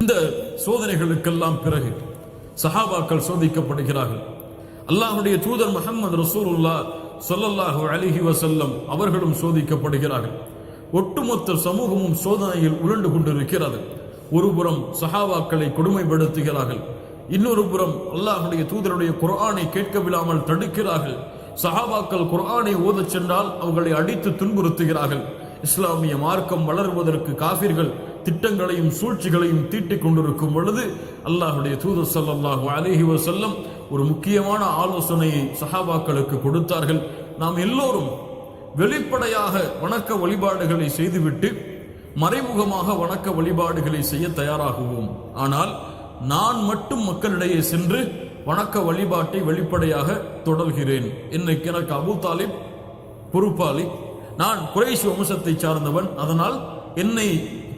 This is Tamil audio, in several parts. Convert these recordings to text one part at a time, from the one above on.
இந்த சோதனைகளுக்கெல்லாம் பிறகு சஹாபாக்கள் சோதிக்கப்படுகிறார்கள். அல்லாஹ்வுடைய தூதர் முஹம்மது ரசூலுல்லாஹ் ஸல்லல்லாஹு அலைஹி வஸல்லம் அவர்களும் சோதிக்கப்படுகிறார்கள். ஒட்டுமொத்த சமூகமும் சோதனையில் உருண்டு கொண்டிருக்கிறது. ஒருபுறம் சஹாபாக்களை கொடுமைப்படுத்துகிறார்கள், இன்னொரு புறம் அல்லாஹ்வுடைய தூதருடைய குர்ஆனை கேட்க விடாமல் தடுக்கிறார்கள். சஹாபாக்கள் குர்ஆனை ஓதச் சென்றால் அவர்களை அடித்து துன்புறுத்துகிறார்கள். இஸ்லாமிய மார்க்கம் வளருவதற்கு காஃபிர்கள் திட்டங்களையும் சூழ்ச்சிகளையும் தீட்டிக் கொண்டிருக்கும் பொழுது அல்லாஹ்வுடைய தூதர் ஸல்லல்லாஹு அலைஹி வஸல்லம் ஒரு முக்கியமான ஆலோசனையை சஹாபாக்களுக்கு கொடுத்தார்கள். நாம் எல்லோரும் வெளிப்படையாக வணக்க வழிபாடுகளை செய்துவிட்டு மறைமுகமாக வணக்க வழிபாடுகளை செய்ய தயாராகுவோம். ஆனால் நான் மட்டும் மக்களிடையே சென்று வணக்க வழிபாட்டை வெளிப்படையாக தொடர்கிறேன். இன்னைக்கு எனக்கு அபூ தாலிப் பொறுப்பாளி, நான் குறைஷ் வம்சத்தை சார்ந்தவன், அதனால் என்னை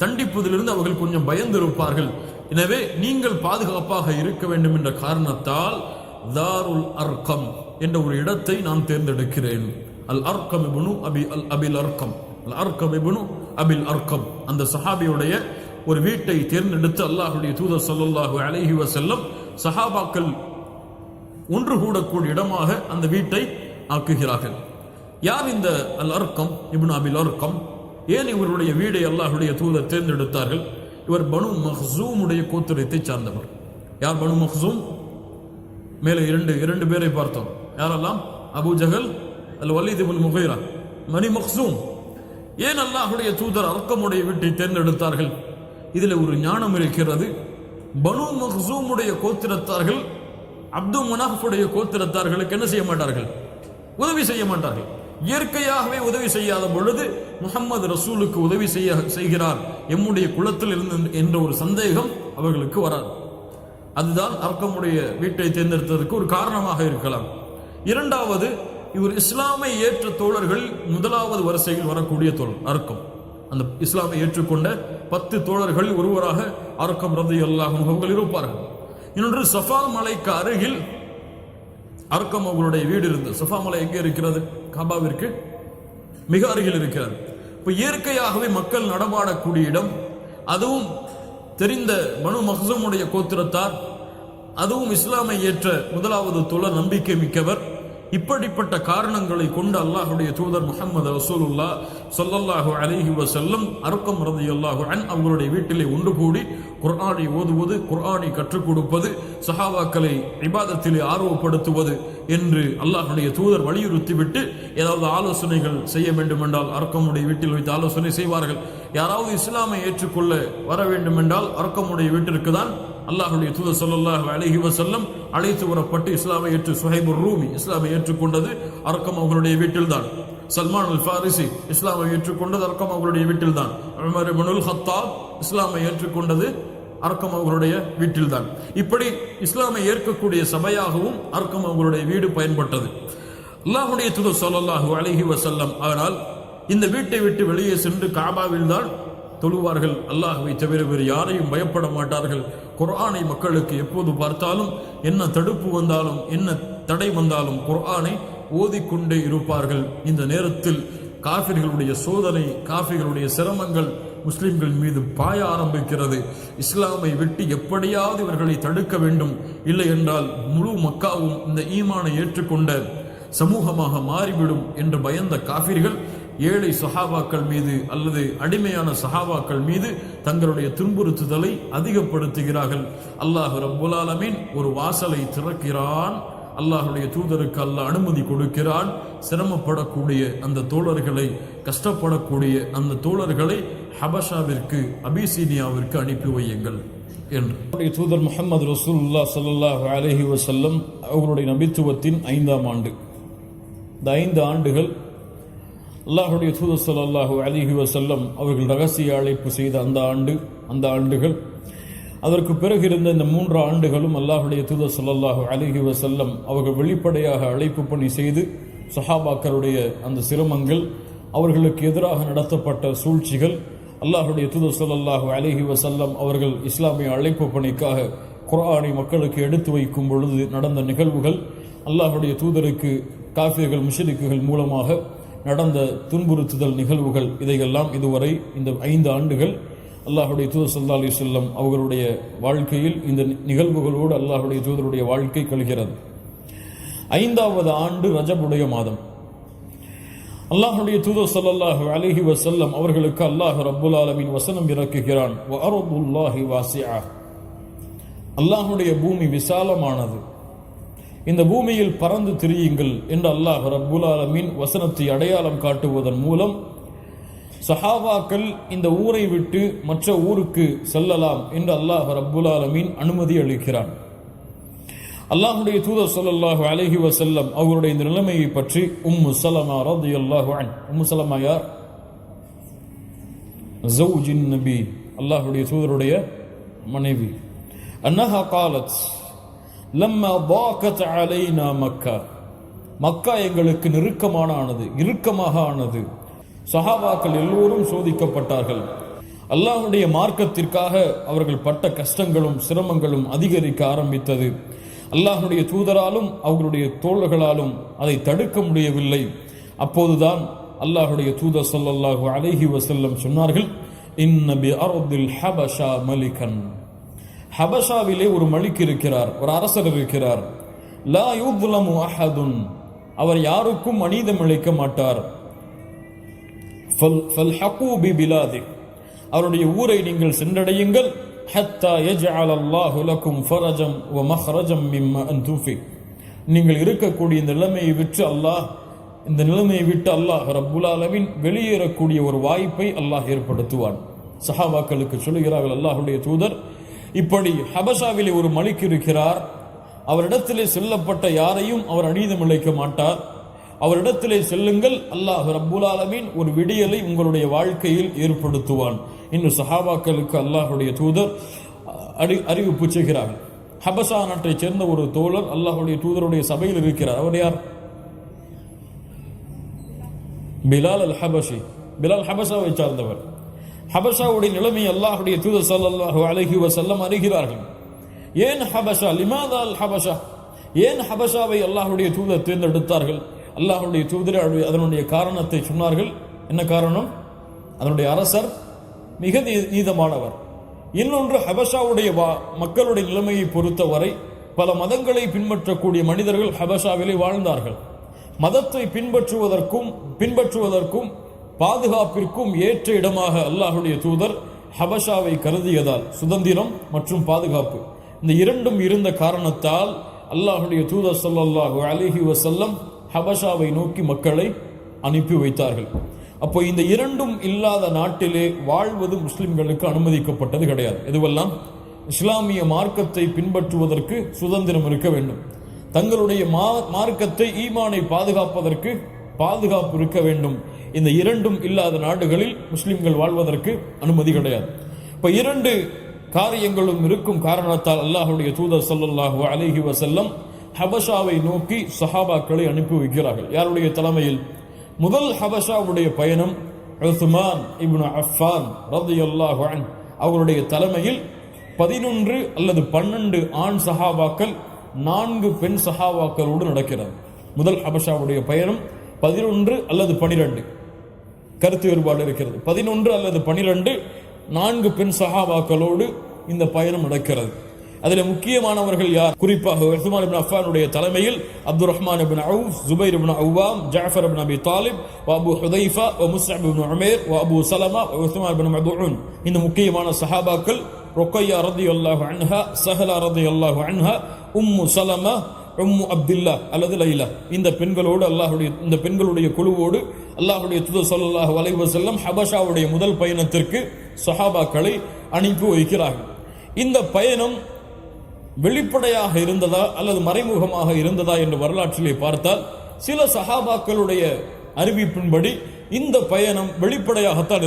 தண்டிப்பதிலிருந்து அவர்கள் கொஞ்சம் பயந்திருப்பார்கள். எனவே நீங்கள் பாதுகாப்பாக இருக்க வேண்டும் என்ற காரணத்தால் தாருல் அர்கம் என்ற ஒரு இடத்தை நான் தேர்ந்தெடுக்கிறேன். அல் அர்கம் இப்னு அபில் அர்கம், அல் அர்கம் இப்னு அபில் அர்கம், அந்த சஹாபியுடைய ஒரு வீட்டை தேர்ந்தெடுத்து அல்லாஹ்வுடைய தூதர் ஸல்லல்லாஹு அலைஹி வஸல்லம் சஹாபாக்கள் ஒன்று கூடக்கூடிய இடமாக அந்த வீட்டை ஆக்குகிறார்கள். யார் இந்த அல் அர்கம் இப்னு அபில் அர்கம்? ஏன் இவருடைய வீடை அல்லாஹ்வுடைய தூதர் தேர்ந்தெடுத்தார்கள்? இவர் பனு மக்ஸூமுடைய கோத்திரத்தை சார்ந்தவர். யார் பனு மக்ஸூம்? மேலே இரண்டு பேரை பார்த்தோம். யாரெல்லாம்? அபூ ஜஹல், அல் வலீத் இப்னு முகைரா, பனு மக்ஸூம். ஏன் அல்லாஹ்வுடைய தூதர் அர்கமுடைய வீட்டை தேர்ந்தெடுத்தார்கள்? இதில் ஒரு ஞானம் இருக்கிறது. பனு மக்ஸூமுடைய கோத்திரத்தார்கள் அப்து மனாஃபுடைய கோத்திரத்தார்களுக்கு என்ன செய்ய மாட்டார்கள்? உதவி செய்ய மாட்டார்கள். இயற்கையாகவே உதவி செய்யாத பொழுது முஹம்மது ரசூலுக்கு உதவி செய்கிறார் எம்முடைய குலத்தில் இருந்து என்ற ஒரு சந்தேகம் அவர்களுக்கு வராது. அதுதான் அர்கமுடைய வீட்டை தேர்ந்தெடுத்ததற்கு ஒரு காரணமாக இருக்கலாம். இரண்டாவது, இவர் இஸ்லாமை ஏற்ற தோழர்கள் முதலாவது வரிசையில் வரக்கூடிய தோழர் அர்கம். அந்த இஸ்லாமை ஏற்றுக்கொண்ட 10 தோழர்கள் ஒருவராக அர்கம் ரலியல்லாஹு அன்ஹு அவர்கள் இருப்பார்கள். இன்னொன்று, சஃபா மலைக்கு அருகில் அர்கம் அவர்களுடைய வீடு இருந்தது. சஃபா மலை எங்கே இருக்கிறது? காபாவிற்கு மிக அருகில் இருக்கிறது. இப்போ இயற்கையாகவே மக்கள் நடமாடக்கூடிய இடம், அதுவும் தெரிந்த பனு மக்ஸூமுடைய கோத்திரத்தார், அதுவும் இஸ்லாமை ஏற்ற முதலாவது தோழர், நம்பிக்கை மிக்கவர். இப்படிப்பட்ட காரணங்களை கொண்டு அல்லாஹ்வுடைய தூதர் முஹம்மது ரசூலுல்லாஹ் ஸல்லல்லாஹு அலைஹி வஸல்லம் அர்கம் ரலியல்லாஹு அன்ஹு அவர்களுடைய வீட்டிலே ஒன்று கூடி குர்ஆனை ஓதுவது, குர்ஆனை கற்றுக் கொடுப்பது, சஹாபாக்களை இபாதத்திலே ஆர்வப்படுத்துவது என்று அல்லாஹ்வுடைய தூதர் வலியுறுத்திவிட்டு ஏதாவது ஆலோசனைகள் செய்ய வேண்டும் என்றால் அர்கமுடைய வீட்டில் வைத்து ஆலோசனை செய்வார்கள். யாராவது இஸ்லாமை ஏற்றுக்கொள்ள வர வேண்டும் என்றால் அர்கமுடைய வீட்டிற்கு தான் அல்லாஹ்வுடைய தூதர் ஸல்லல்லாஹு அலைஹி வஸல்லம் அழைத்து வரப்பட்டு இஸ்லாமை ஏற்று சுஹைபுர் ரூமி இஸ்லாமை ஏற்றுக்கொண்டது அர்கம் அவர்களுடைய வீட்டில்தான். சல்மான் அல் ஃபாரிசி இஸ்லாமை ஏற்றுக்கொண்டது அர்கம் அவர்களுடைய வீட்டில்தான். உமர் இப்னுல் ஹத்தாப் இஸ்லாமை ஏற்றுக்கொண்டது அர்கம் அவர்களுடைய வீட்டில்தான். இப்படி இஸ்லாமை ஏற்கக்கூடிய சபையாகவும் அர்கம் அவர்களுடைய வீடு பயன்பட்டது. அல்லாஹ்வுடைய தூதர் ஸல்லல்லாஹு அலைஹி வஸல்லம் ஆனால் இந்த வீட்டை விட்டு வெளியே சென்று காபாவில் தான் தொழுவார்கள். அல்லாஹ்வை தவிர வேறு யாரையும் பயப்பட மாட்டார்கள். குர்ஆனை மக்களுக்கு எப்போது பார்த்தாலும் என்ன தடுப்பு வந்தாலும் என்ன தடை வந்தாலும் குர்ஆனை ஓதிக்கொண்டே இருப்பார்கள். இந்த நேரத்தில் காஃபிர்களுடைய சோதனை, காஃபிர்களுடைய சிரமங்கள் முஸ்லிம்கள் மீது பாய ஆரம்பிக்கிறது. இஸ்லாமை விட்டு எப்படியாவது இவர்களை தடுக்க வேண்டும், இல்லை என்றால் முழு மக்காவும் இந்த ஈமானை ஏற்றுக்கொண்ட சமூகமாக மாறிவிடும் என்று பயந்த காஃபிர்கள் ஏழை சஹாபாக்கள் மீது அல்லது அடிமையான சஹாபாக்கள் மீது தங்களுடைய துன்புறுத்துதலை அதிகப்படுத்துகிறார்கள். அல்லாஹ் ரப்புல் ஆலமீன் ஒரு வாசலை திறக்கிறான். அல்லாஹ்வுடைய தூதருக்கு அல்லாஹ் அனுமதி கொடுக்கிறான். சிரமப்படக்கூடிய அந்த தோழர்களை, கஷ்டப்படக்கூடிய அந்த தோழர்களை ஹபஷாவிற்கு, அபிசீனியாவிற்கு அனுப்பி வையுங்கள் என்று தூதர் முஹம்மது ரசூலுல்லாஹ் ஸல்லல்லாஹு அலைஹி வஸல்லம் அவர்களுடைய நபித்துவத்தின் 5ஆம் ஆண்டு. இந்த 5 ஆண்டுகள் அல்லாஹ்வுடைய தூதர் ஸல்லல்லாஹு அலைஹி வஸல்லம் அவர்கள் ரகசிய அழைப்பு செய்த அந்த ஆண்டுகள். அதற்கு பிறகு இருந்த இந்த 3 ஆண்டுகளும் அல்லாஹ்வுடைய தூதர் ஸல்லல்லாஹு அலைஹி வஸல்லம் அவர்கள் வெளிப்படையாக அழைப்பு பணி செய்து சஹாபாக்களுடைய அந்த சிரமங்கள், அவர்களுக்கு எதிராக நடத்தப்பட்ட சூழ்ச்சிகள், அல்லாஹ்வுடைய தூதர் ஸல்லல்லாஹு அலைஹி வஸல்லம் அவர்கள் இஸ்லாமிய அழைப்பு பணிக்காக குர்ஆனை மக்களுக்கு எடுத்து வைக்கும் பொழுது நடந்த நிகழ்வுகள், அல்லாஹ்வுடைய தூதருக்கு காஃபிர்கள் முஷ்ரிக்குகள் மூலமாக நடந்த துன்புறுத்துதல் நிகழ்வுகள், இதையெல்லாம் இதுவரை இந்த 5 ஆண்டுகள் அல்லாஹுடைய தூதர் ஸல்லல்லாஹு அலைஹி வஸல்லம் அவர்களுடைய வாழ்க்கையில் இந்த நிகழ்வுகளோடு அல்லாஹுடைய தூதருடைய வாழ்க்கை கழிகிறது. 5வது ஆண்டு ரஜபுடைய மாதம். அல்லாஹுடைய தூதர் ஸல்லல்லாஹு அலைஹி வஸல்லம் அவர்களுக்கு அல்லாஹ் ரப்புல் ஆலமீன் வசனம் இறக்குகிறான். வ அர்துல்லாஹி வாசிஆ, அல்லாஹுடைய பூமி விசாலமானது, இந்த பூமியில் பறந்து திரியுங்கள் என்று அல்லாஹ் ரப்புல் ஆலமீன் வசனத்தை அடையாளம் காட்டுவதன் மூலம் சஹாபாக்கள் இந்த ஊரை விட்டு மற்ற ஊருக்கு செல்லலாம் என்று அல்லாஹ் ரப்புல் ஆலமீன் அனுமதி அளிக்கிறான். அல்லாஹுடைய தூதர் ஸல்லல்லாஹு அலைஹி வஸல்லம் அவருடைய இந்த நிலைமையை பற்றி உம்மு ஸலமா ரலியல்லாஹு அன்ஹா, உம்மு ஸலமா யார்? ஜௌஜின் நபி, அல்லாஹுடைய தூதருடைய மனைவி. அன்னஹா காலத் லம்மா ضاقت علينا மக்கா, மக்கா எங்களுக்கு இறுக்கமாக ஆனது. சஹாபாக்கள் எல்லோரும் சோதிக்கப்பட்டார்கள். அல்லாஹ்வுடைய மார்க்கத்திற்காக அவர்கள் பட்ட கஷ்டங்களும் சிரமங்களும் அதிகரிக்க ஆரம்பித்தது. அல்லாஹ்வுடைய தூதராலும் அவர்களுடைய தோழர்களாலும் அதை தடுக்க முடியவில்லை. அப்போதுதான் அல்லாஹ்வுடைய தூதர் ஸல்லல்லாஹு அலைஹி வஸல்லம் சொன்னார்கள், இன்ன பி அர்தில் ஹபஷா மலிகன், ஹபஷாவிலே ஒரு மலிக் இருக்கிறார், ஒரு அரசர் இருக்கிறார். லா யுظ்லமு அஹதுன், அவர் யாருக்கும் அநீதம் இழைக்க மாட்டார். ஃபல்ஹகு பிபிலாதி, அவருடைய ஊரை நீங்கள் சென்றடையுங்கள். ஹத்தா யஜ்அல் அல்லாஹு லக்கும் ஃபரஜம் வ மஹ்ரஜம் மிம்மா அன்தும் ஃபீ, நீங்கள் இருக்கக்கூடிய இந்த நிலைமையை விட்டு அல்லாஹ் ரப்புல் ஆலமீன் வெளியேறக்கூடிய ஒரு வாய்ப்பை அல்லாஹ் ஏற்படுத்துவான். சஹாபாக்களுக்கு சொல்லுகிறார்கள், அல்லாஹ்வுடைய தூதர், இப்படி ஹபஷாவிலே ஒரு மலிக் இருக்கிறார், அவரிடத்திலே செல்லப்பட்ட யாரையும் அவர் அநீதம் இழைக்க மாட்டார், அவரிடத்திலே செல்லுங்கள், அல்லாஹ் ரப்புல் ஆலமீன் ஒரு விடியலை உங்களுடைய வாழ்க்கையில் ஏற்படுத்துவான் என்று சஹாபாக்களுக்கு அல்லாஹுடைய தூதர் அறிவிப்பு செய்கிறார்கள். ஹபஷா நாட்டைச் சேர்ந்த ஒரு தோழர் அல்லாஹுடைய தூதருடைய சபையில் இருக்கிறார். அவர் யார்? பிலால் அல் ஹபஷி. பிலால் ஹபஷாவை சார்ந்தவர். ஹபஷாவுடைய நிலைமை அல்லாஹுடைய தூதர் ஸல்லல்லாஹு அலைஹி வஸல்லம் அறிகிறார்கள். ஏன் ஹபஷா, லிமாதா அல் ஹபஷா, ஏன் ஹபஷாவை அல்லாஹுடைய தூதர் தேர்ந்தெடுத்தார்கள்? அல்லாஹுடைய தூதர் அதனுடைய காரணத்தை சொன்னார்கள். என்ன காரணம்? அதனுடைய அரசர் மிக நீதமானவர். இன்னொன்று, ஹபஷாவுடைய மக்களுடைய நிலைமையை பொறுத்தவரை பல மதங்களை பின்பற்றக்கூடிய மனிதர்கள் ஹபஷாவிலே வாழ்ந்தார்கள். மதத்தை பின்பற்றுவதற்கும் பாதுகாப்பிற்கும் ஏற்ற இடமாக அல்லாஹுடைய தூதர் ஹபஷாவை கருதியதால் சுதந்திரம் மற்றும் பாதுகாப்பு இந்த இரண்டும் இருந்த காரணத்தால் அல்லாஹுடைய தூதர் ஸல்லல்லாஹு அலைஹி வஸல்லம் ஹபஷாவை நோக்கி மக்களை அனுப்பி வைத்தார்கள். அப்போ இந்த இரண்டும் இல்லாத நாட்டிலே வாழ்வது முஸ்லிம்களுக்கு அனுமதிக்கப்பட்டது கிடையாது. எதுவெல்லாம்? இஸ்லாமிய மார்க்கத்தை பின்பற்றுவதற்கு சுதந்திரம் இருக்க வேண்டும், தங்களுடைய மார்க்கத்தை ஈமானை பாதுகாப்பதற்கு பாதுகாப்பு இருக்க வேண்டும். இந்த இரண்டும் இல்லாத நாடுகளில் முஸ்லிம்கள் வாழ்வதற்கு அனுமதி கிடையாது. இப்போ இரண்டு காரியங்களும் இருக்கும் காரணத்தால் அல்லாஹுடைய தூதர் ஸல்லல்லாஹு அலைஹி வஸல்லம் ஹபஷாவை நோக்கி சஹாபாக்களை அனுப்பி வைக்கிறார்கள். யாருடைய தலைமையில்? முதல் ஹபஷாவுடைய பயணம் உஸ்மான் இப்னு அஃபான் ரலியல்லாஹு அன்ஹு அவருடைய தலைமையில் 11 அல்லது 12 ஆண் சஹாபாக்கள் 4 பெண் சஹாபாக்களோடு நடக்கிறது. முதல் ஹபஷாவுடைய பயணம் 11 அல்லது 12, கருத்து வேறுபாடு இருக்கிறது. 11 அல்லது 12 4 பெண் சஹாபாக்களோடு இந்த பயணம் நடக்கிறது. அதில் முக்கியமானவர்கள் யார்? குறிப்பாக உஸ்மான் இப்னு அஃபானுடைய தலைமையில் அப்துர் ரஹ்மான் இப்னு அவுஃப், ஜுபைர் இப்னு அவ்வாம், ஜஅஃபர் இப்னு அபி தாலிப், அபூ ஹுதைஃபா, முஸ்அப் இப்னு உமைர், அபூ சலமா, உஸ்மான் இப்னு மதுஊன். இந்த முக்கியமான சஹாபாக்கள் ருக்கையா ரலியல்லாஹு அன்ஹா, சஹலா ரலியல்லாஹு அன்ஹா, உம்மு சலமா, உம்மு அப்துல்லா அல்லது லைலா, இந்த பெண்களுடைய குழுவோடு அல்லாஹ்வுடைய தூதர் ஸல்லல்லாஹு அலைஹி வஸல்லம் ஹபஷாவுடைய முதல் பயணத்திற்கு சஹாபாக்களை அனுப்பி வைக்கிறார்கள். இந்த பயணம் வெளிப்படையாக இருந்ததா அல்லது மறைமுகமாக இருந்ததா என்று வரலாற்றிலே பார்த்தால் சில சஹாபாக்களுடைய அறிவிப்பின்படி இந்த பயணம் வெளிப்படையாகத்தான்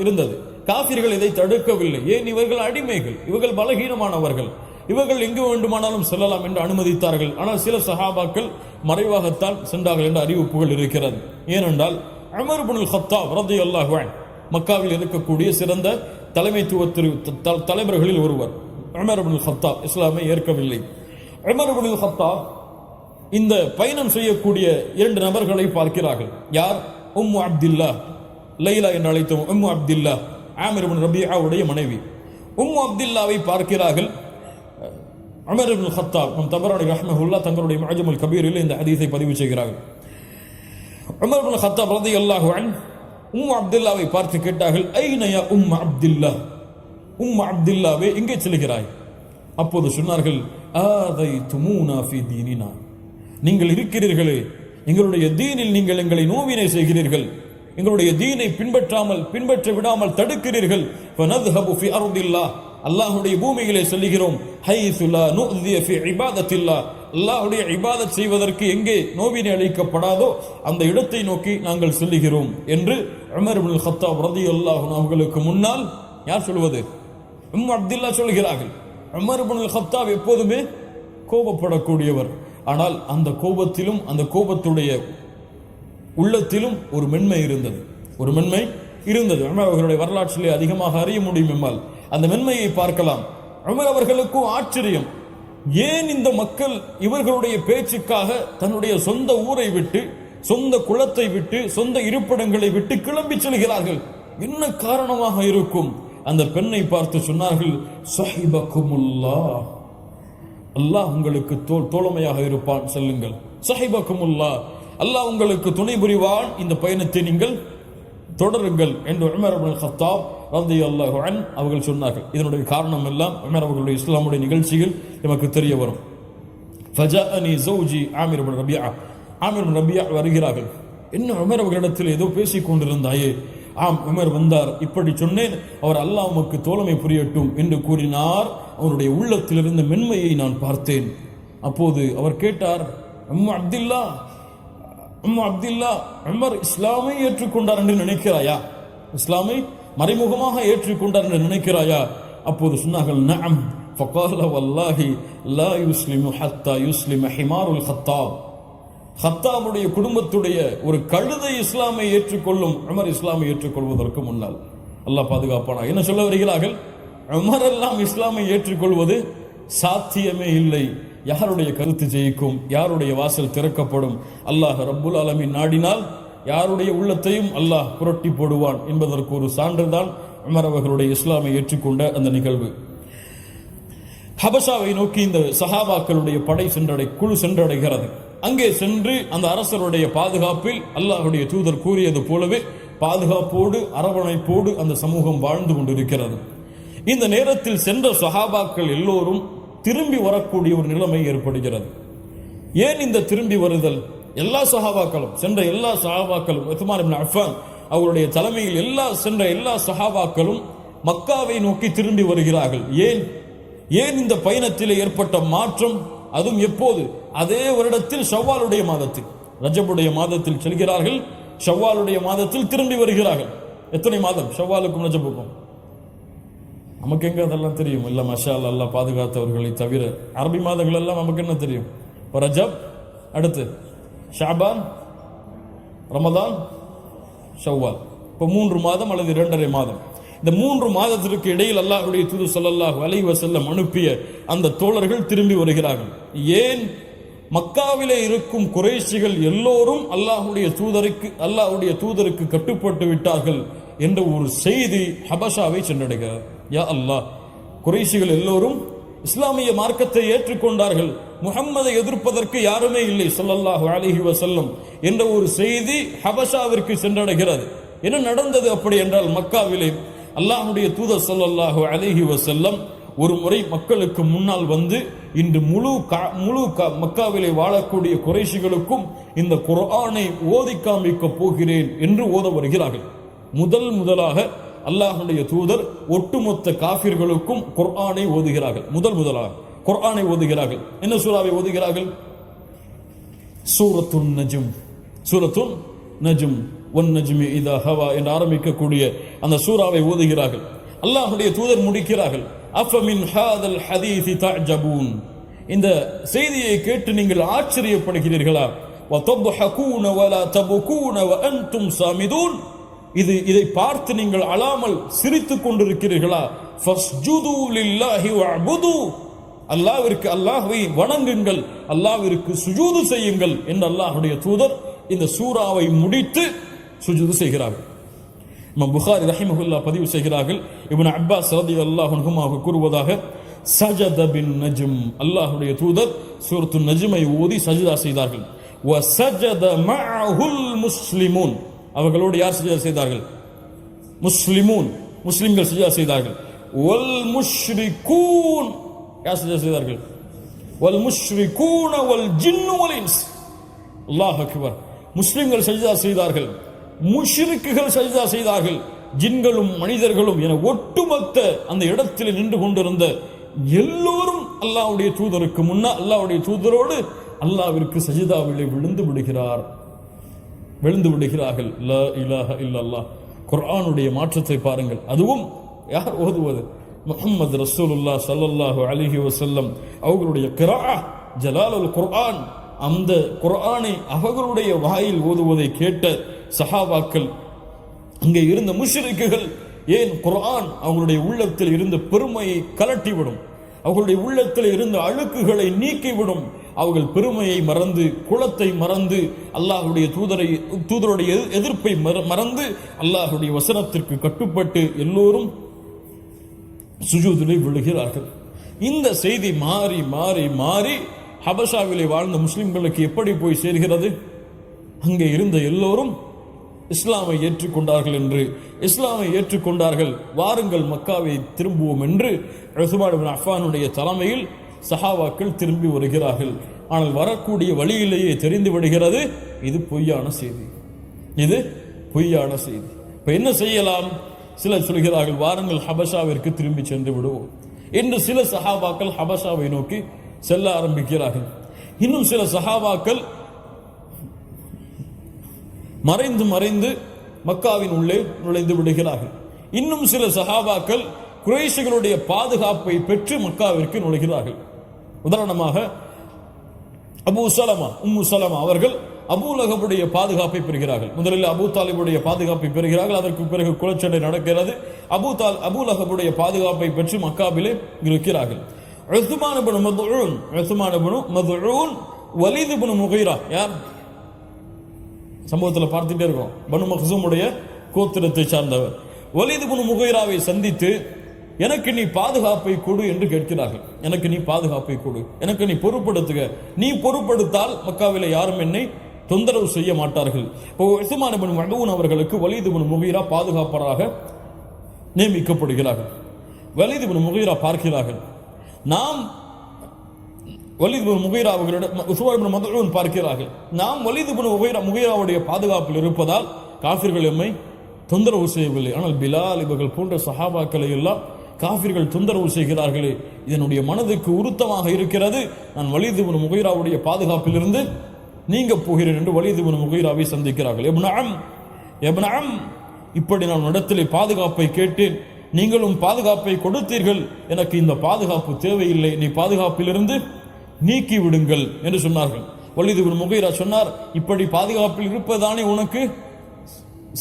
இருந்தது. காஃபிர்கள் இதை தடுக்கவில்லை. ஏன்? இவர்கள் அடிமைகள், இவர்கள் பலகீனமானவர்கள், இவர்கள் எங்கு வேண்டுமானாலும் செல்லலாம் என்று அனுமதித்தார்கள். ஆனால் சில சஹாபாக்கள் மறைவாகத்தான் சென்றார்கள் என்ற அறிவிப்புகள் இருக்கிறது. ஏனென்றால் உமர் இப்னுல் கத்தாப் ரலியல்லாஹு அன்ஹு மக்காவில் இருக்கக்கூடிய சிறந்த தலைமைத்துவ தலைவர்களில் ஒருவர். உமர் இப்னுல் கத்தாப் இஸ்லாமை ஏற்கவில்லை. உமர் இப்னுல் கத்தாப் இந்த பயணம் செய்யக்கூடிய 2 நபர்களை பார்க்கிறார்கள். யார்? உம்மு அப்துல்லா, லைலா என்று அழைத்தோம் உம்மு அப்துல்லா ஆமிர் இப்னு ரபியாவுடைய மனைவி. அப்துல்லாவை பார்க்கிறார்கள். உமர் இப்னு கத்தாப் தபரானி ரஹ்மஹுல்லாஹ் தங்களுடைய முஅஜமுல் கபீரில் இந்த ஹதீஸை பதிவு செய்கிறார்கள். உமர் இப்னு கத்தாப் ரலியல்லாஹு அன்ஹு அப்துல்லாவை பார்த்து கேட்டார்கள், ஐன யா அப்துல்லா, அப்துல்லாவே எங்கே செல்கிறாய்? அப்போது சொன்னார்கள், ஆதைதுமூனா ஃபீ தீனினா, நீங்கள் இருக்கிறீர்களே எங்களுடைய தீனில் நீங்கள் எங்களை நோவினை செய்கிறீர்கள், எங்களுடைய தீனை பின்பற்ற விடாமல் தடுக்கிறீர்கள். ஃபனذهபு ஃபீ அர்தில்லாஹ், அல்லாஹ்வுடைய பூமியிலே செல்கிறோம். ஹைஸு லா நுஅ்திய ஃபீ இபாதத்தில்லாஹ், அல்லாஹ்வுடைய இபாதத் செய்வதற்கு எங்கே நோவினை அளிக்கப்படாதோ அந்த இடத்தை நோக்கி நாங்கள் செல்கிறோம் என்று உமர் இப்னு கத்தாப் ரலியல்லாஹு அன்ஹு அவர்களுக்கு முன்னால் யார் சொல்வது? அப்துல்லா சொல்கிறார்கள். உமர் இப்னு கத்தாப் எப்போதுமே கோபப்படக்கூடியவர். ஆனால் அந்த கோபத்திலும் அந்த கோபத்துடைய உள்ளத்திலும் ஒரு மென்மை இருந்தது, உமர் அவர்களுடைய வரலாற்றிலே அதிகமாக அறிய முடியும் எம்மால் அந்த மென்மையை பார்க்கலாம். உமர் அவர்களுக்கும் ஆச்சரியம், ஏன் இந்த மக்கள் இவர்களுடைய பேச்சுக்காக தன்னுடைய சொந்த ஊரை விட்டு, சொந்த குலத்தை விட்டு, சொந்த இருப்பிடங்களை விட்டு கிளம்பி செல்கிறார்கள்? என்ன காரணமாக இருக்கும்? அந்த பெண்ணை பார்த்து சொன்னார்கள், ஸஹிபகுமுல்லாஹ், அல்லாஹ் உங்களுக்கு தோழமையாக இருப்பான், செல்லுங்கள். ஸஹிபகுமுல்லாஹ், அல்லாஹ் உங்களுக்கு துணை புரிவான், இந்த பயணத்தை நீங்கள் தொடருங்கள் என்று உமர் இப்னு கத்தாப் ரலியல்லாஹு அன்ஹு அவர்கள் சொன்னார்கள். இதனுடைய காரணம் எல்லாம் உமர் அவர்களுடைய இஸ்லாமுடைய நிகழ்ச்சிகள் நமக்கு தெரிய வரும். ஃபஜாஅனி ஸௌஜி ஆமிர் இப்னு ரபியா, ஆமிர் இப்னு ரபியா வருகிறார்கள். என்ன உமர் அவர்களிடத்தில் ஏதோ பேசிக் கொண்டிருந்தாயே? ஆம், உமர் வந்தார், இப்படி சொன்னேன், அவர் அல்லாஹ் உமக்கு தோழமை புரியட்டும் என்று கூறினார். அவருடைய உள்ளத்திலிருந்து மென்மையை நான் பார்த்தேன். அப்போது அவர் கேட்டார், அப்துல்லா, உமர் இஸ்லாமை ஏற்றுக்கொண்டார் என்று நினைக்கிறாயா? இஸ்லாமை மறைமுகமாக ஏற்றுக்கொண்டார் என்று நினைக்கிறாயா? அப்போது சொன்னார்கள், நஅம். ஃபகால வல்லாஹி லா யுஸ்லிமு ஹத்தா யுஸ்லிம ஹிமாருல் கத்தாப், கத்தாபுடைய குடும்பத்துடைய ஒரு கழுதை இஸ்லாமை ஏற்றுக்கொள்ளும், உமர் இஸ்லாமை ஏற்றுக்கொள்வதற்கு முன்னால். அல்லாஹ் பாதுகாப்பானா. என்ன சொல்ல வருகிறார்கள்? உமர் எல்லாம் இஸ்லாமை ஏற்றுக்கொள்வது சாத்தியமே இல்லை. யாருடைய கருத்து ஜெயிக்கும்? யாருடைய வாசல் திறக்கப்படும்? அல்லாஹ் ரப்புல் ஆலமீன் நாடினால் யாருடைய உள்ளத்தையும் அல்லாஹ் புரட்டி போடுவான் என்பதற்கு ஒரு சான்றுதான் உமர் அவர்களுடைய இஸ்லாமை ஏற்றுக்கொண்ட அந்த நிகழ்வு. ஹபஷாவை நோக்கி இந்த சஹாபாக்களுடைய படை குழு சென்றடைகிறது. அங்கே சென்று அந்த அரசருடைய பாதுகாப்பில் அல்லாஹ்வுடைய தூதர் கூறியது போலவே பாதுகாப்போடு அரவணைப்போடு அந்த சமூகம் வாழ்ந்து கொண்டிருக்கிறது. இந்த நேரத்தில் சென்ற சஹாபாக்கள் எல்லோரும் திரும்பி வரக்கூடிய ஒரு நிலைமை ஏற்படுகிறது. ஏன் இந்த திரும்பி வருதல்? எல்லா சஹாபாக்களும் சென்ற எல்லா சஹாபாக்களும் உஸ்மான் இப்னு அஃபான் அவருடைய தலைமையில் சென்ற எல்லா சஹாபாக்களும் மக்காவை நோக்கி திரும்பி வருகிறார்கள். ஏன் இந்த பயணத்தில் ஏற்பட்ட மாற்றம்? அதுவும் எப்போது? அதே வருடத்தில் ஷவ்வாலுடைய மாதத்தில், ரஜபுடைய மாதத்தில் செல்கிறார்கள். ஷவ்வாலுடைய மாதத்தில் திரும்பி வருகிறார்கள். எத்தனை மாதம்? ஷவ்வாலுக்கும் ரஜபுக்கும் நமக்கு எங்க அதெல்லாம் தெரியும்? இல்ல மஷா அல்லாஹ் பாதுகாத்தவர்களை தவிர அரபி மாதங்கள் எல்லாம் நமக்கு என்ன தெரியும்? ரஜப், அடுத்து ஷாபான், ரமதான், ஷவ்வால். இப்போ 3 மாதம் அல்லது 2.5 மாதம். இந்த 3 மாதத்திற்கு இடையில் அல்லாஹ்வுடைய தூதர் ஸல்லல்லாஹு அலைஹி வஸல்லம் அனுப்பிய அந்த தோழர்கள் திரும்பி வருகிறார்கள். ஏன்? மக்காவிலே இருக்கும் குறைஷிகள் எல்லோரும் அல்லாஹ்வுடைய தூதருக்கு கட்டுப்பட்டு விட்டார்கள் என்ற ஒரு செய்தி ஹபஷாவை சென்றடைகிறது. யா அல்லாஹ், குறைஷிகள் எல்லோரும் இஸ்லாமிய மார்க்கத்தை ஏற்றுக்கொண்டார்கள், முஹம்மதை எதிர்ப்பதற்கு யாருமே இல்லை ஸல்லல்லாஹு அலைஹி வஸல்லம் என்ற ஒரு செய்தி ஹபஷாவிற்கு சென்றடைகிறது. என்ன நடந்தது அப்படி என்றால், மக்காவிலே அல்லாஹ்வுடைய தூதர் ஸல்லல்லாஹு அலைஹி வஸல்லம் ஒரு முறை மக்களுக்கு முன்னால் வந்து, இன்று முழு மக்காவிலே வாழக்கூடிய குறைஷிகளுக்கும் இந்த குர்ஆனை ஓதி காண்பிக்க போகிறேன் என்று ஓத வருகிறார்கள். முதலாக அல்லாஹ்வுடைய தூதர் ஒட்டுமொத்த காஃபிர்களுக்கும் குர்ஆனை ஓதுகிறார்கள். முதலாக குர்ஆனை ஓதுகிறார்கள். என்ன சூராவை ஓதுகிறார்கள்? சூரத்துன் நஜ்ம் வன் நஜ்மி இதா ஹவா என்று ஆரம்பிக்கக்கூடிய அந்த சூராவை ஓதுகிறார்கள். அல்லாஹ்வுடைய தூதர் முடிக்கிறார்கள், அஃபமின் ஹாதல் ஹதீஸி தஅஜபூன், இந்த செய்தியை கேட்டு நீங்கள் ஆச்சரியப்படுகிறீர்களா? வதத்ஹகூன வலா தபகூன வஅன்தும் சாமிதூன், இதை பார்த்து நீங்கள் அழாமல் சிரித்துக் கொண்டிருக்கிறீர்களா? ஃபஸ்ஜுது லில்லாஹி வஅபுது, அல்லாஹ்வை வணங்குங்கள், அல்லாஹ்விற்கு சுஜூது செய்யுங்கள் என்று அல்லாஹ்வுடைய தூதர் இந்த சூராவை முடித்து சுஜூது செய்கிறார்கள். இமாம் புகாரி ரஹிமஹுல்லாஹ் பதிவு செய்கிறார்கள், இப்னு அப்பாஸ் ரலியல்லாஹு அன்ஹுமா கூறுவதாக, சஜத பின் நஜ்ம், அல்லாஹ்வுடைய தூதர் சூரத்து நஜ்மை ஓதி சஜ்தா செய்தார்கள். வ சஜத மஅஹுல் முஸ்லிமூன், அவர்களோடு யார் சஜ்தா செய்தார்கள்? முஸ்லிமூன், முஸ்லிம்கள் சஜ்தா செய்தார்கள். வல் முஷ்ரிகூன், யார் சஜ்தா செய்தார்கள்? வல் முஷ்ரிகூன வல் ஜின்னு வல் இன்ஸ். அல்லாஹ் அக்பர். முஸ்லிம்கள் சஜ்தா செய்தார்கள், முஷ்ரிக்குகள் சஜ்தா செய்தார்கள், ஜின்களும் மனிதர்களும் என ஒட்டுமொத்த அந்த இடத்தில் நின்று கொண்டிருந்த எல்லோரும் அல்லாஹ்வுடைய தூதருக்கு முன்னால், அல்லாஹ்வுடைய தூதரோடு அல்லாஹ்விற்கு சஜிதாவிலே விழுந்து விடுகிறார்கள். லா இலாஹ இல்லல்லாஹ். குர்ஆனுடைய மாற்றத்தை பாருங்கள். அதுவும் யார் ஓதுவது? முஹம்மது ரசூலுல்லாஹ் ஸல்லல்லாஹு அலைஹி வஸல்லம் அவர்களுடைய கிராஅ ஜலாலுல் குர்ஆன், அந்த குர்ஆனை அவர்களுடைய வாயில் ஓதுவதை கேட்ட சஹாபாக்கள், அங்கே இருந்த முஷ்ரிக்குகள், ஏன் குர்ஆன் அவங்களுடைய உள்ளத்தில் இருந்த பெருமையை கலட்டிவிடும், அவர்களுடைய உள்ளத்தில் இருந்த அழுக்குகளை நீக்கிவிடும். அவர்கள் பெருமையை மறந்து, குலத்தை மறந்து, அல்லாஹ்வுடைய தூதருடைய எதிர்ப்பை மறந்து அல்லாஹ்வுடைய வசனத்திற்கு கட்டுப்பட்டு எல்லோரும் சுஜூதிலே விழுகிறார்கள். இந்த செய்தி மாறி மாறி மாறி ஹபஷாவிலே வாழ்ந்த முஸ்லிம்களுக்கு எப்படி போய் சேர்கிறது? அங்கே இருந்த எல்லோரும் இஸ்லாமை ஏற்றுக்கொண்டார்கள் என்று, இஸ்லாமை ஏற்றுக்கொண்டார்கள், வாருங்கள் மக்காவை திரும்புவோம் என்று உஸ்மான் இப்னு அஃபானுடைய தலைமையில் சஹாபாக்கள் திரும்பி வருகிறார்கள். ஆனால் வரக்கூடிய வழியிலேயே தெரிந்து விடுகிறது, இது பொய்யான செய்தி, இது பொய்யான செய்தி. இப்ப என்ன செய்யலாம்? சிலர் சொல்கிறார்கள், வாருங்கள் ஹபஷாவிற்கு திரும்பி சென்று விடுவோம் என்று. சில சஹாபாக்கள் ஹபஷாவை நோக்கி செல்ல ஆரம்பிக்கிறார்கள். இன்னும் சில சஹாபாக்கள் மறைந்து மறைந்து மக்காவின் உள்ளே நுழைந்து விடுகிறார்கள். இன்னும் சில சஹாபாக்கள் குறைஷிகளுடைய பாதுகாப்பை பெற்று மக்காவிற்கு நுழைகிறார்கள். உதாரணமாக அபூ சலமா, உம்மு சலமா அவர்கள் அபூ லஹபுடைய பாதுகாப்பை பெறுகிறார்கள். முதலில் அபூ தாலிபுடைய பாதுகாப்பை பெறுகிறார்கள். அதற்கு பிறகு குலச்சண்டை நடக்கிறது. அபூ லஹபுடைய பாதுகாப்பை பெற்று மக்காவிலே இருக்கிறார்கள். உஸ்மான் இப்னு மத்ஊன், வலீத் இப்னு முகீரா, யார் சம்பவத்தில் பார்த்துட்டே இருக்கோம், பனு மக்சூமுடைய கோத்திரத்தை சார்ந்தவர். வலீத் இப்னு முகீராவை சந்தித்து, எனக்கு நீ பாதுகாப்பை கொடு என்று கேட்கிறார்கள். எனக்கு நீ பாதுகாப்பை கொடு, எனக்கு நீ பொறுப்படுத்துக, நீ பொறுப்படுத்தால் மக்காவிலே யாரும் என்னை தொந்தரவு செய்ய மாட்டார்கள். இப்போ உஸ்மான் இப்னு மத்ஊன் அவர்களுக்கு வலீத் இப்னு முகீரா பாதுகாப்பராக நியமிக்கப்படுகிறார்கள். வலீத் இப்னு முகீரா பார்க்கிறார்கள், நாம் வலீத் இப்னு முகீரா அவர்களிடம் உஸ்மான் இப்னு மத்ஊன் பார்க்கிறார்கள், நாம் வலீத் இப்னு முகீராவுடைய பாதுகாப்பில் இருப்பதால் காஃபிர்கள் எம்மை தொந்தரவு செய்யவில்லை. ஆனால் பிலால் இவர்கள் போன்ற சஹாபாக்களை எல்லாம் காஃபிர்கள் தொந்தரவு செய்கிறார்களே, இதனுடைய மனதுக்கு உருத்தமாக இருக்கிறது. நான் வலீத் இப்னு முகீராவுடைய பாதுகாப்பில் இருந்து நீங்க போகிறேன் என்று வலீத் இப்னு முகீராவை சந்திக்கிறார்கள். இப்னு அம், இப்படி நான் இடத்திலே பாதுகாப்பை கேட்டேன், நீங்களும் பாதுகாப்பை கொடுத்தீர்கள், எனக்கு இந்த பாதுகாப்பு தேவையில்லை, நீ பாதுகாப்பிலிருந்து நீக்கி விடுங்கள் என்று சொன்னார்கள். வலீத் இப்னு முகீரா சொன்னார், இப்படி பாதுகாப்பில் இருப்பதானே உனக்கு